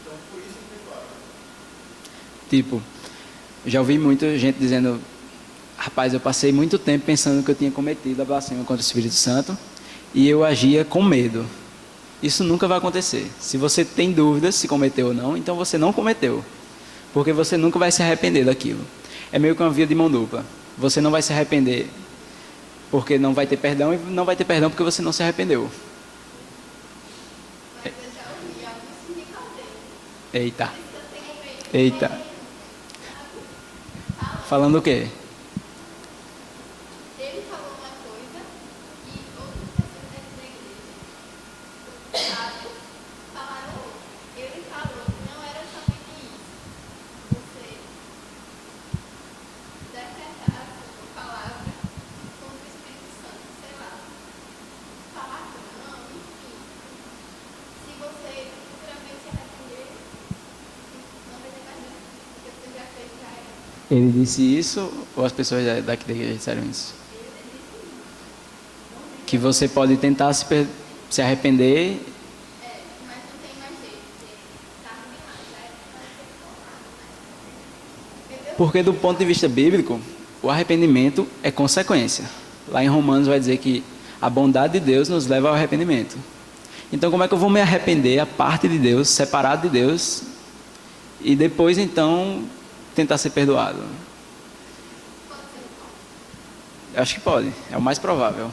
Então, por isso é imperdoável. Tipo, já ouvi muita gente dizendo, rapaz, eu passei muito tempo pensando que eu tinha cometido a blasfêmia contra o Espírito Santo e eu agia com medo. Isso nunca vai acontecer. Se você tem dúvidas se cometeu ou não, então você não cometeu, porque você nunca vai se arrepender daquilo. É meio que uma via de mão dupla. Você não vai se arrepender porque não vai ter perdão e não vai ter perdão porque você não se arrependeu. Mas eu já ouvi alguns Nicodemos. Eita, Eu tenho medo. eita. Falando o quê? Ele falou uma coisa e outras pessoas dentro da igreja, os sábios, falaram outra. Ele falou que não era somente isso. Você decretar a sua palavra contra o Espírito Santo, sei lá. Ele disse isso ou as pessoas daqui da igreja disseram isso? Que você pode tentar se arrepender, Mas não tem mais jeito, porque tá ruim demais, né? porque do ponto de vista bíblico, o arrependimento é consequência. Lá em Romanos vai dizer que a bondade de Deus nos leva ao arrependimento. Então como é que eu vou me arrepender a parte de Deus, separado de Deus, e depois então tentar ser perdoado? Eu acho que pode, é o mais provável.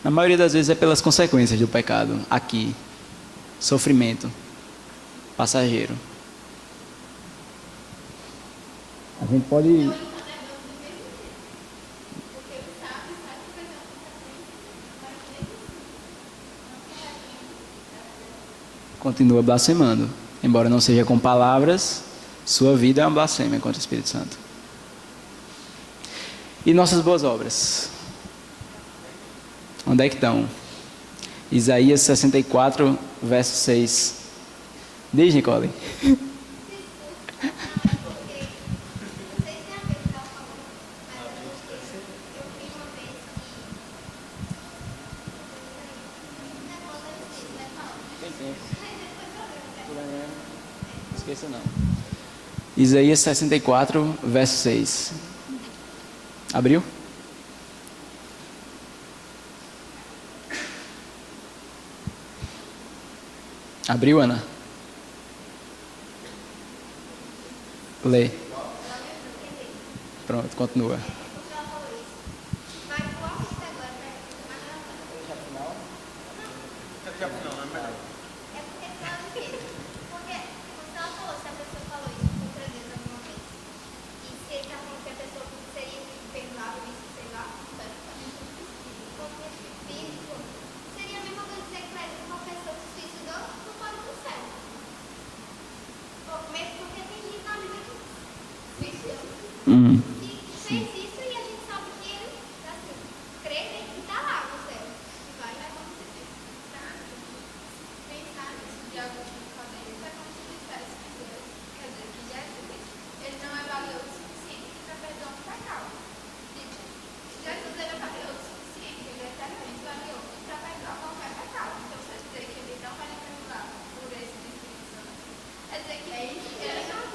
Na maioria das vezes é pelas consequências do pecado, aqui, sofrimento, passageiro. A gente pode... Porque ele sabe que vai ter uma consequência, mas ele não se arrepende. continua blasfemando. Embora não seja com palavras, sua vida é uma blasfêmia contra o Espírito Santo. E nossas boas obras? Onde é que estão? Isaías 64, verso 6. Diz, Nicole. Esqueça não. Isaías 64, verso 6. Abriu? Abriu, Ana? Lê. Pronto, continua. Fez isso e a gente sabe que ele, assim, crê e tá lá no céu. E vai acontecer. Tá? Pensar nisso de algo que fazer isso é como se dissesse que Deus, quer dizer, que Jesus, ele não é valioso o suficiente para perdoar um pecado. Jesus ele é valioso o suficiente, ele é eternamente valioso para perdoar qualquer pecado. Então, você dizer que ele não vai lhe perdoar por esse Espírito Santo, quer dizer que ele não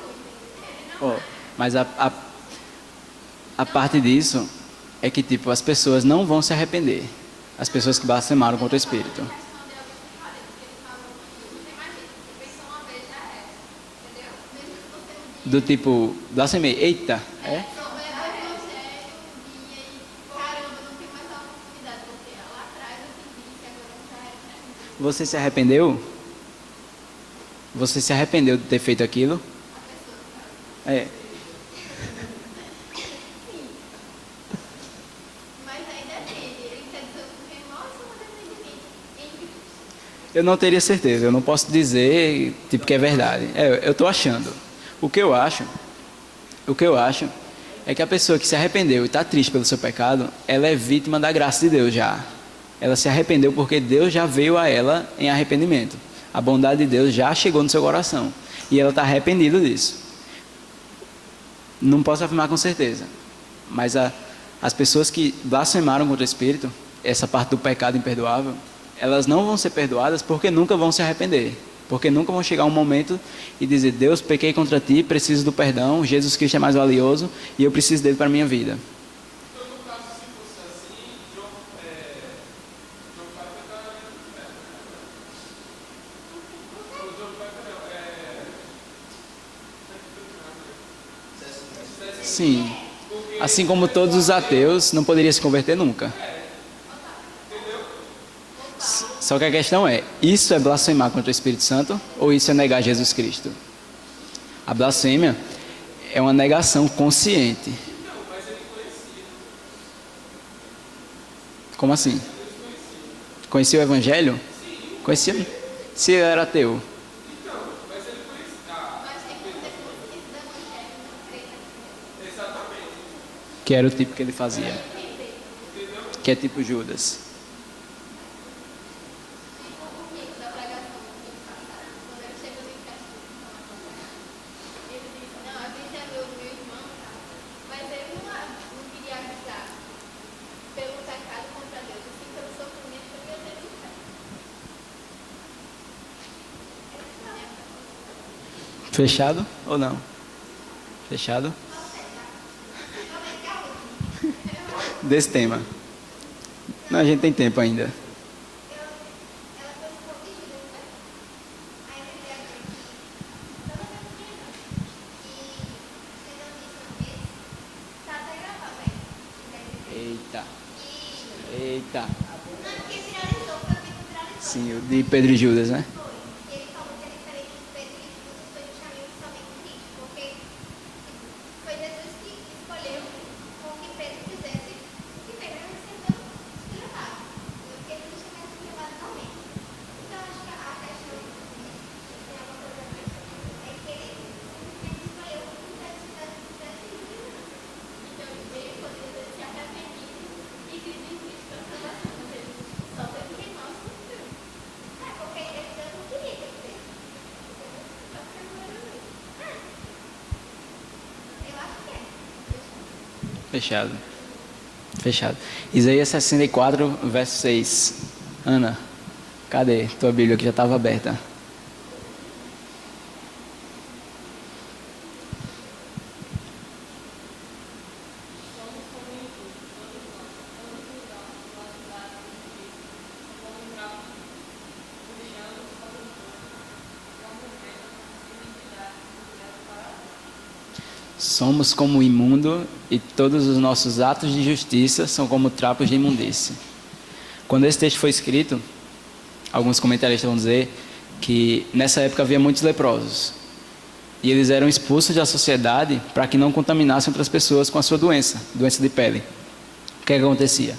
Oh, mas a parte disso é que, tipo, as pessoas não vão se arrepender. As pessoas que blasfemaram contra o Espírito. Do tipo, blasfemei, eita, é? Você se arrependeu? Você se arrependeu de ter feito aquilo? É. Eu não teria certeza, eu não posso dizer tipo que é verdade. Eu estou achando. O que eu acho é que a pessoa que se arrependeu e está triste pelo seu pecado, ela é vítima da graça de Deus já. Ela se arrependeu porque Deus já veio a ela em arrependimento. A bondade de Deus já chegou no seu coração e ela está arrependida disso. Não posso afirmar com certeza, mas as pessoas que blasfemaram contra o Espírito, essa parte do pecado imperdoável, elas não vão ser perdoadas porque nunca vão se arrepender. Porque nunca vão chegar um momento e dizer, Deus, pequei contra ti, preciso do perdão, Jesus Cristo é mais valioso e eu preciso dele para a minha vida. Então, no caso, se fosse assim, João Piper está no inferno. O João Piper não, Sim. Assim como todos os ateus, não poderia se converter nunca. Só que a questão é, isso é blasfemar contra o Espírito Santo ou isso é negar Jesus Cristo? A blasfêmia é uma negação consciente. Como assim? Conhecia o Evangelho? Conhecia? Se eu era ateu. Que era o tipo que ele fazia. Que é tipo Judas. Fechado ou não? Fechado? Desse tema. Não, a gente tem tempo ainda. Ela foi corrigida, não foi? Aí eu lembrei agora que toda vez que eu não disse uma vez, tá até gravado aí. Eita. E Eita. não, porque viralizou, foi o que viralizou. Sim, o de Pedro e Judas, né? Foi. Ele falou que a diferença de Pedro e Jesus foi justamente somente nisso, porque foi Jesus que escolheu com que Pedro fizesse o que Pedro recebeu de levado. Porque ele não tivesse levado realmente. Então, acho que a questão de tem alguma coisa a ver é que ele simplesmente escolheu o que Pedro fizesse de liderança. Então, ele poderia ter se arrependido e pedido Cristo para salvação, mas ele só foi porque nós cumpriu. Porque ele não queria que ele fizesse. Só que agora não. Eu acho que é. Fechado. Fechado. Isaías 64, verso 6. Ana, cadê tua Bíblia que já estava aberta? Somos como o imundo e todos os nossos atos de justiça são como trapos de imundície. Quando esse texto foi escrito, alguns comentaristas vão dizer que nessa época havia muitos leprosos. E eles eram expulsos da sociedade para que não contaminassem outras pessoas com a sua doença de pele. O que acontecia?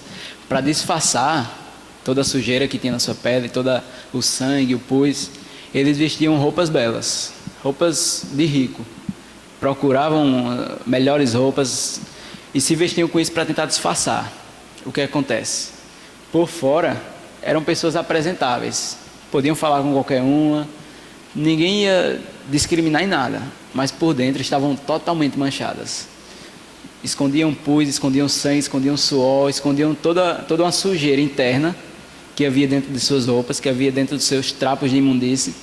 Para disfarçar toda a sujeira que tinha na sua pele, todo o sangue, o pus, eles vestiam roupas belas, roupas de rico. Procuravam melhores roupas e se vestiam com isso para tentar disfarçar. O que acontece? Por fora, eram pessoas apresentáveis, podiam falar com qualquer uma, ninguém ia discriminar em nada, mas por dentro estavam totalmente manchadas. Escondiam pus, escondiam sangue, escondiam suor, escondiam toda uma sujeira interna que havia dentro de suas roupas, que havia dentro de seus trapos de imundície,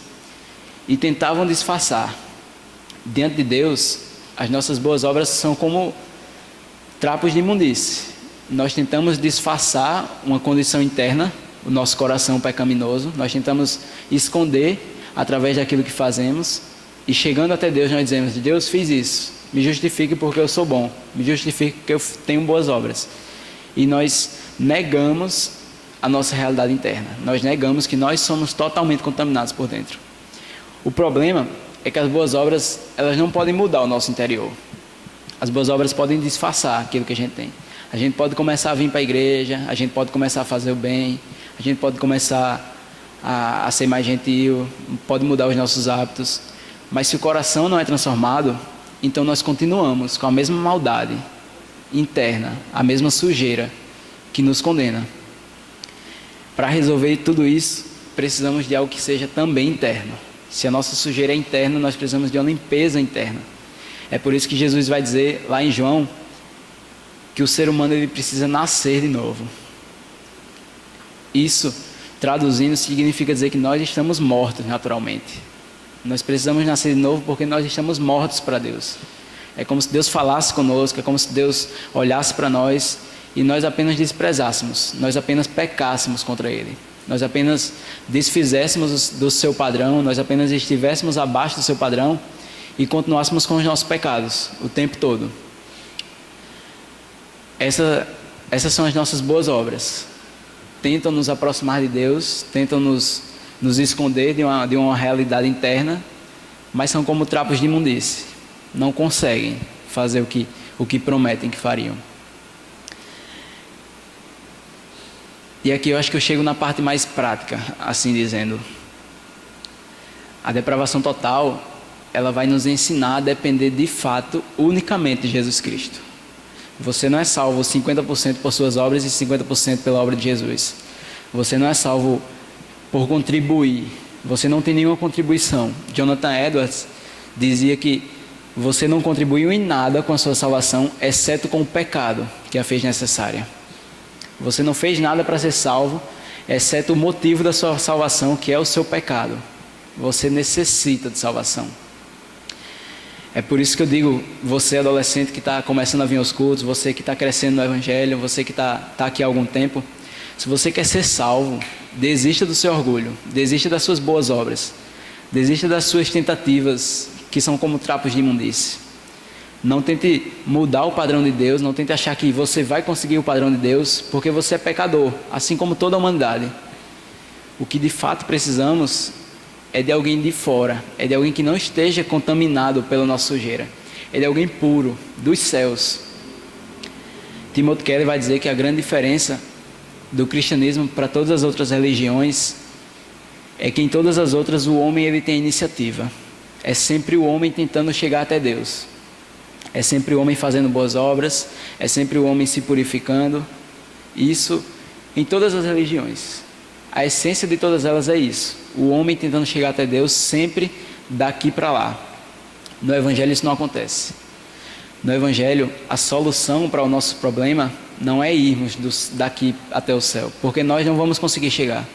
e tentavam disfarçar. Diante de Deus, as nossas boas obras são como trapos de imundície. Nós tentamos disfarçar uma condição interna, o nosso coração pecaminoso, nós tentamos esconder através daquilo que fazemos, e chegando até Deus nós dizemos: Deus, fiz isso, me justifique porque eu sou bom, me justifique porque eu tenho boas obras. E nós negamos a nossa realidade interna, nós negamos que nós somos totalmente contaminados por dentro. O problema é que as boas obras, elas não podem mudar o nosso interior. As boas obras podem disfarçar aquilo que a gente tem. A gente pode começar a vir para a igreja, a gente pode começar a fazer o bem, a gente pode começar a ser mais gentil, pode mudar os nossos hábitos, mas se o coração não é transformado, então nós continuamos com a mesma maldade interna, a mesma sujeira que nos condena. Para resolver tudo isso, precisamos de algo que seja também interno. Se a nossa sujeira é interna, nós precisamos de uma limpeza interna. É por isso que Jesus vai dizer lá em João que o ser humano ele precisa nascer de novo. Isso, traduzindo, significa dizer que nós estamos mortos naturalmente. Nós precisamos nascer de novo porque nós estamos mortos para Deus. É como se Deus falasse conosco, é como se Deus olhasse para nós e nós apenas desprezássemos, nós apenas pecássemos contra Ele. Nós apenas desfizéssemos do seu padrão, nós apenas estivéssemos abaixo do seu padrão e continuássemos com os nossos pecados o tempo todo. Essas são as nossas boas obras. Tentam nos aproximar de Deus, tentam nos esconder de uma realidade interna, mas são como trapos de imundície. Não conseguem fazer o que prometem que fariam. E aqui eu acho que eu chego na parte mais prática, assim dizendo. A depravação total, ela vai nos ensinar a depender de fato, unicamente de Jesus Cristo. Você não é salvo 50% por suas obras e 50% pela obra de Jesus. Você não é salvo por contribuir. Você não tem nenhuma contribuição. Jonathan Edwards dizia que você não contribuiu em nada com a sua salvação, exceto com o pecado que a fez necessária. Você não fez nada para ser salvo, exceto o motivo da sua salvação, que é o seu pecado. Você necessita de salvação. É por isso que eu digo, você adolescente que está começando a vir aos cultos, você que está crescendo no Evangelho, você que está aqui há algum tempo, se você quer ser salvo, desista do seu orgulho, desista das suas boas obras, desista das suas tentativas que são como trapos de imundície. Não tente mudar o padrão de Deus, não tente achar que você vai conseguir o padrão de Deus, porque você é pecador, assim como toda a humanidade. O que de fato precisamos é de alguém de fora, é de alguém que não esteja contaminado pela nossa sujeira, é de alguém puro, dos céus. Timothy Keller vai dizer que a grande diferença do cristianismo para todas as outras religiões é que em todas as outras o homem ele tem iniciativa. É sempre o homem tentando chegar até Deus. É sempre o homem fazendo boas obras, é sempre o homem se purificando. Isso em todas as religiões. A essência de todas elas é isso. O homem tentando chegar até Deus sempre daqui para lá. No Evangelho isso não acontece. No Evangelho, a solução para o nosso problema não é irmos daqui até o céu, porque nós não vamos conseguir chegar.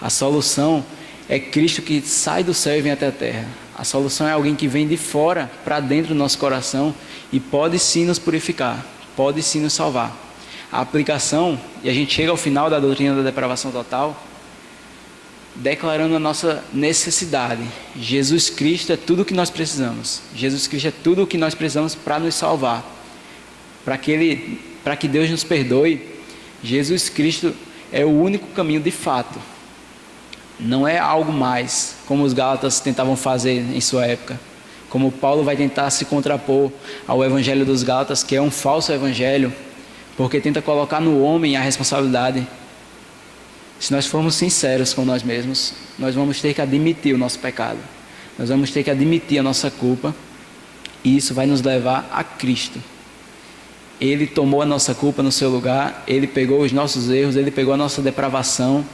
A solução é Cristo que sai do céu e vem até a terra. A solução é alguém que vem de fora para dentro do nosso coração e pode sim nos purificar, pode sim nos salvar. A aplicação, e a gente chega ao final da doutrina da depravação total, declarando a nossa necessidade. Jesus Cristo é tudo o que nós precisamos. Jesus Cristo é tudo o que nós precisamos para nos salvar. Para que Deus nos perdoe, Jesus Cristo é o único caminho de fato. Não é algo mais, como os Gálatas tentavam fazer em sua época. Como Paulo vai tentar se contrapor ao Evangelho dos Gálatas, que é um falso evangelho, porque tenta colocar no homem a responsabilidade. Se nós formos sinceros com nós mesmos, nós vamos ter que admitir o nosso pecado. Nós vamos ter que admitir a nossa culpa. E isso vai nos levar a Cristo. Ele tomou a nossa culpa no seu lugar. Ele pegou os nossos erros. Ele pegou a nossa depravação,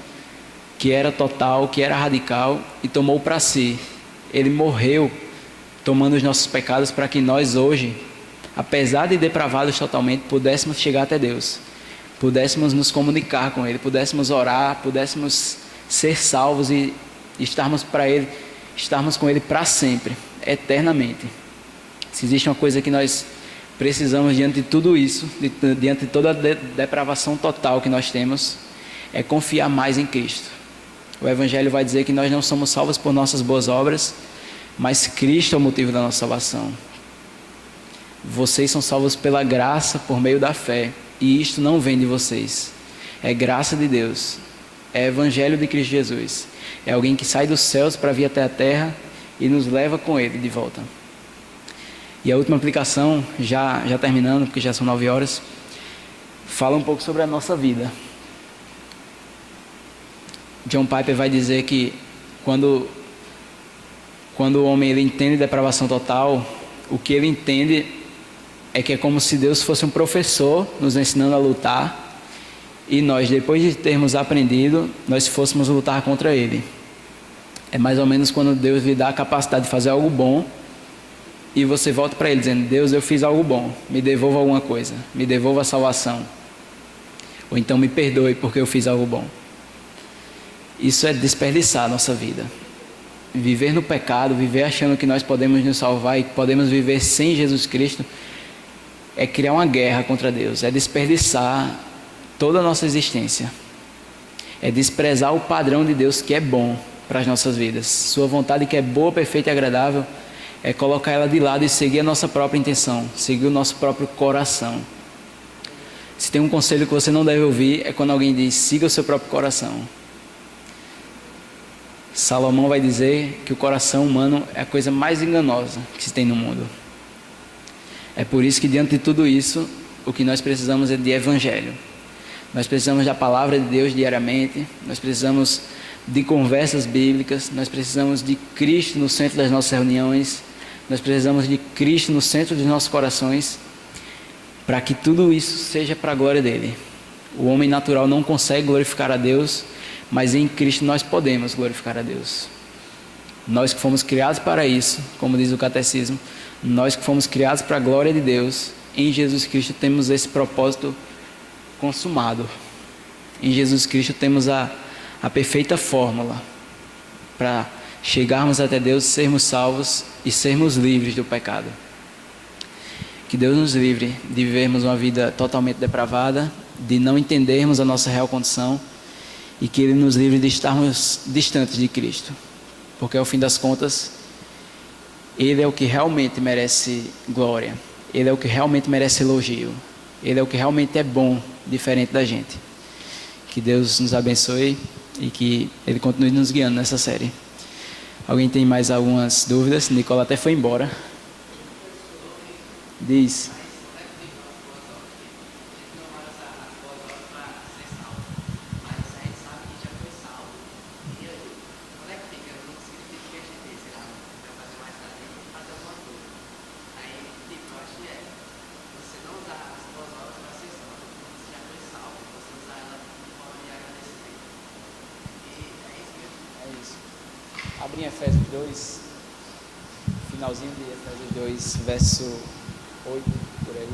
que era total, que era radical, e tomou para si. Ele morreu tomando os nossos pecados para que nós hoje, apesar de depravados totalmente, pudéssemos chegar até Deus. Pudéssemos nos comunicar com Ele, pudéssemos orar, pudéssemos ser salvos e estarmos com Ele para sempre, eternamente. Se existe uma coisa que nós precisamos diante de tudo isso, diante de toda a depravação total que nós temos, é confiar mais em Cristo. O Evangelho vai dizer que nós não somos salvos por nossas boas obras, mas Cristo é o motivo da nossa salvação. Vocês são salvos pela graça, por meio da fé. E isto não vem de vocês, é graça de Deus, é Evangelho de Cristo Jesus, é alguém que sai dos céus para vir até a terra e nos leva com Ele de volta. E a última aplicação, já terminando, porque já são 9 horas, fala um pouco sobre a nossa vida. John Piper vai dizer que quando o homem ele entende depravação total, o que ele entende é que é como se Deus fosse um professor nos ensinando a lutar e nós, depois de termos aprendido, nós fôssemos lutar contra Ele. É mais ou menos quando Deus lhe dá a capacidade de fazer algo bom e você volta para Ele dizendo: Deus, eu fiz algo bom, me devolva alguma coisa, me devolva a salvação. Ou então me perdoe porque eu fiz algo bom. Isso é desperdiçar a nossa vida. Viver no pecado, viver achando que nós podemos nos salvar e que podemos viver sem Jesus Cristo, é criar uma guerra contra Deus, é desperdiçar toda a nossa existência, é desprezar o padrão de Deus que é bom para as nossas vidas. Sua vontade que é boa, perfeita e agradável, é colocar ela de lado e seguir a nossa própria intenção, seguir o nosso próprio coração. Se tem um conselho que você não deve ouvir, é quando alguém diz: siga o seu próprio coração. Salomão vai dizer que o coração humano é a coisa mais enganosa que se tem no mundo. É por isso que diante de tudo isso, o que nós precisamos é de Evangelho. Nós precisamos da palavra de Deus diariamente, nós precisamos de conversas bíblicas, nós precisamos de Cristo no centro das nossas reuniões, nós precisamos de Cristo no centro dos nossos corações, para que tudo isso seja para a glória dele. O homem natural não consegue glorificar a Deus, mas em Cristo nós podemos glorificar a Deus. Nós que fomos criados para isso, como diz o catecismo, nós que fomos criados para a glória de Deus, em Jesus Cristo temos esse propósito consumado. Em Jesus Cristo temos a perfeita fórmula para chegarmos até Deus, sermos salvos e sermos livres do pecado. Que Deus nos livre de vivermos uma vida totalmente depravada, de não entendermos a nossa real condição, e que Ele nos livre de estarmos distantes de Cristo, porque ao fim das contas Ele é o que realmente merece glória, Ele é o que realmente merece elogio, Ele é o que realmente é bom, diferente da gente. Que Deus nos abençoe e que Ele continue nos guiando nessa série. Alguém tem mais algumas dúvidas? Nicola até foi embora. Diz. Abre em Efésios 2, finalzinho de Efésios 2, verso 8, por aí.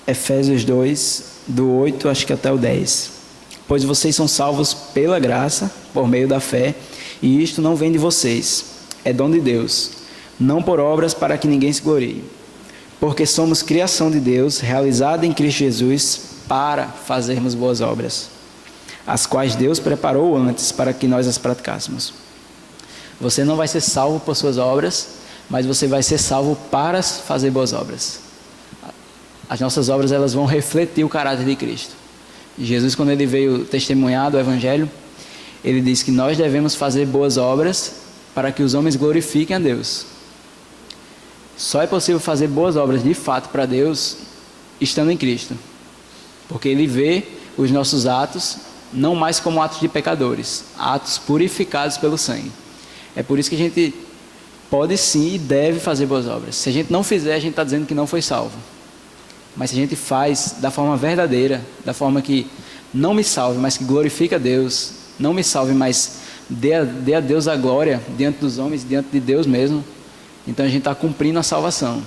Efésios 2, do 8, acho que até o 10. Pois vocês são salvos pela graça, por meio da fé, e isto não vem de vocês, é dom de Deus, não por obras para que ninguém se glorie. Porque somos criação de Deus, realizada em Cristo Jesus, para fazermos boas obras, as quais Deus preparou antes para que nós as praticássemos. Você não vai ser salvo por suas obras, mas você vai ser salvo para fazer boas obras. As nossas obras, elas vão refletir o caráter de Cristo. Jesus, quando ele veio testemunhar do Evangelho, ele disse que nós devemos fazer boas obras para que os homens glorifiquem a Deus. Só é possível fazer boas obras de fato para Deus estando em Cristo, porque Ele vê os nossos atos não mais como atos de pecadores, atos purificados pelo sangue. É por isso que a gente pode sim e deve fazer boas obras. Se a gente não fizer, a gente está dizendo que não foi salvo. Mas se a gente faz da forma verdadeira, da forma que não me salve, mas que glorifica a Deus, não me salve, mas dê a Deus a glória diante dos homens, diante de Deus mesmo, então a gente está cumprindo a salvação.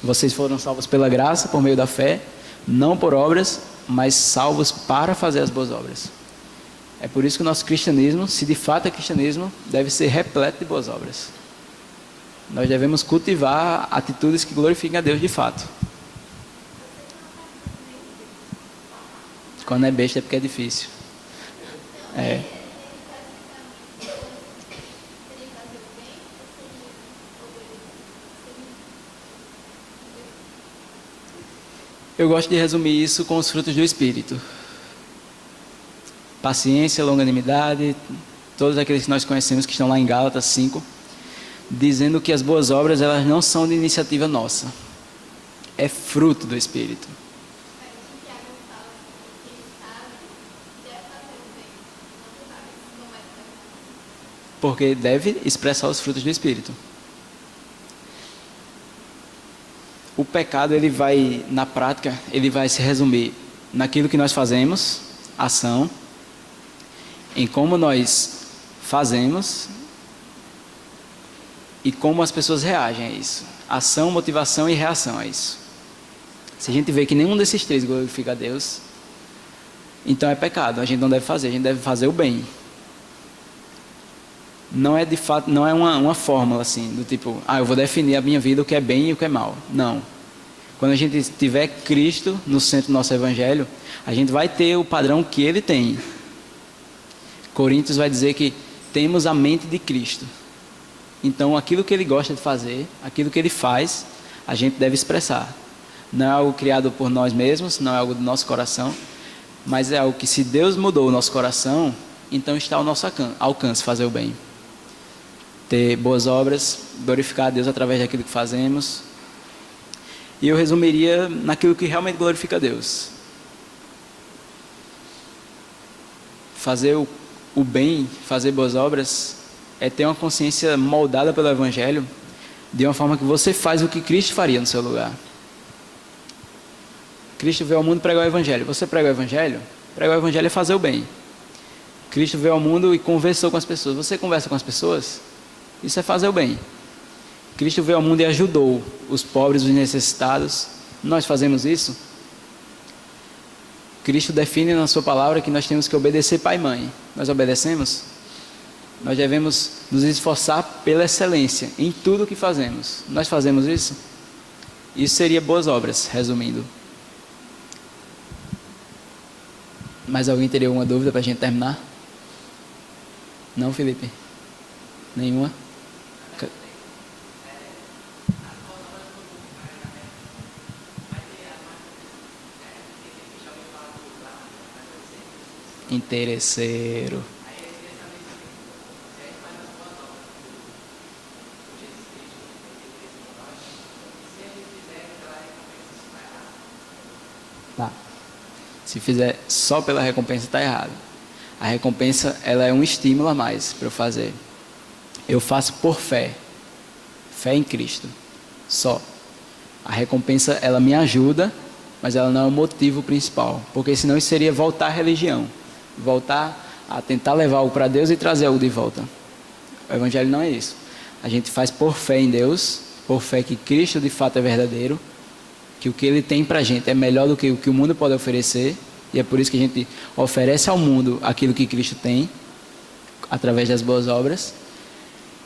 Vocês foram salvos pela graça, por meio da fé, não por obras, mas salvos para fazer as boas obras. É por isso que o nosso cristianismo, se de fato é cristianismo, deve ser repleto de boas obras. Nós devemos cultivar atitudes que glorifiquem a Deus de fato. Quando é besta é porque é difícil. É. Eu gosto de resumir isso com os frutos do Espírito. Paciência, longanimidade, todos aqueles que nós conhecemos que estão lá em Gálatas 5, dizendo que as boas obras, elas não são de iniciativa nossa. É fruto do Espírito. Porque deve expressar os frutos do Espírito. O pecado, ele vai, na prática, ele vai se resumir naquilo que nós fazemos, ação, em como nós fazemos e como as pessoas reagem a isso. Ação, motivação e reação a isso. Se a gente vê que nenhum desses três glorifica a Deus, então é pecado, a gente não deve fazer, a gente deve fazer o bem. Não é de fato, não é uma fórmula assim, do tipo, eu vou definir a minha vida o que é bem e o que é mal. Não. Quando a gente tiver Cristo no centro do nosso Evangelho, a gente vai ter o padrão que Ele tem. Coríntios vai dizer que temos a mente de Cristo. Então, aquilo que Ele gosta de fazer, aquilo que Ele faz, a gente deve expressar. Não é algo criado por nós mesmos, não é algo do nosso coração, mas é algo que, se Deus mudou o nosso coração, então está ao nosso alcance fazer o bem. Ter boas obras, glorificar a Deus através daquilo que fazemos. E eu resumiria naquilo que realmente glorifica a Deus. Fazer o bem, fazer boas obras, é ter uma consciência moldada pelo Evangelho, de uma forma que você faz o que Cristo faria no seu lugar. Cristo veio ao mundo pregar o Evangelho. Você prega o Evangelho? Pregar o Evangelho é fazer o bem. Cristo veio ao mundo e conversou com as pessoas. Você conversa com as pessoas? Isso é fazer o bem. Cristo veio ao mundo e ajudou os pobres, os necessitados. Nós fazemos isso? Cristo define na sua palavra que nós temos que obedecer pai e mãe. Nós obedecemos? Nós devemos nos esforçar pela excelência em tudo o que fazemos. Nós fazemos isso? Isso seria boas obras, resumindo. Mais alguém teria alguma dúvida para a gente terminar? Não, Felipe? Nenhuma? Interesseiro. Tá. Se fizer só pela recompensa, está errado. A recompensa, ela é um estímulo a mais para eu fazer. Eu faço por fé. Fé em Cristo. Só. A recompensa, ela me ajuda, mas ela não é o motivo principal. Porque senão isso seria voltar à religião. Voltar a tentar levar algo para Deus e trazer algo de volta. O Evangelho não é isso. A gente faz por fé em Deus, por fé que Cristo de fato é verdadeiro, que o que Ele tem para a gente é melhor do que o que o mundo pode oferecer, e é por isso que a gente oferece ao mundo aquilo que Cristo tem, através das boas obras,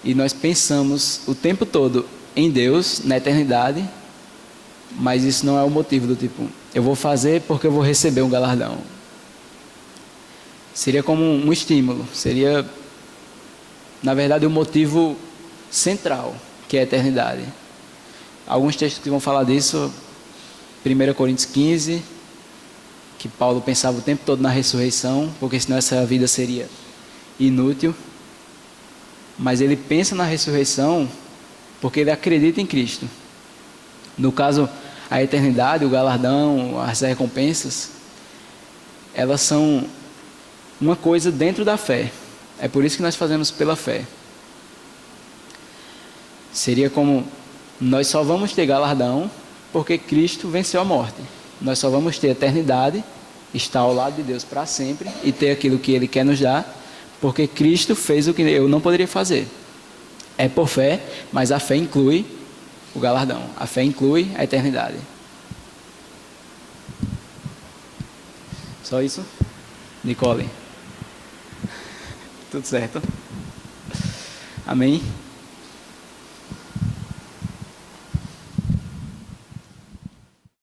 e nós pensamos o tempo todo em Deus, na eternidade, mas isso não é o motivo do tipo, eu vou fazer porque eu vou receber um galardão. Seria como um estímulo, seria, na verdade, o motivo central, que é a eternidade. Alguns textos que vão falar disso, 1 Coríntios 15, que Paulo pensava o tempo todo na ressurreição, porque senão essa vida seria inútil. Mas ele pensa na ressurreição porque ele acredita em Cristo. No caso, a eternidade, o galardão, as recompensas, elas são uma coisa dentro da fé. É por isso que nós fazemos pela fé. Seria como, nós só vamos ter galardão porque Cristo venceu a morte. Nós só vamos ter eternidade, estar ao lado de Deus para sempre e ter aquilo que Ele quer nos dar, porque Cristo fez o que eu não poderia fazer. É por fé, mas a fé inclui o galardão. A fé inclui a eternidade. Só isso? Nicole? Tudo certo? Amém?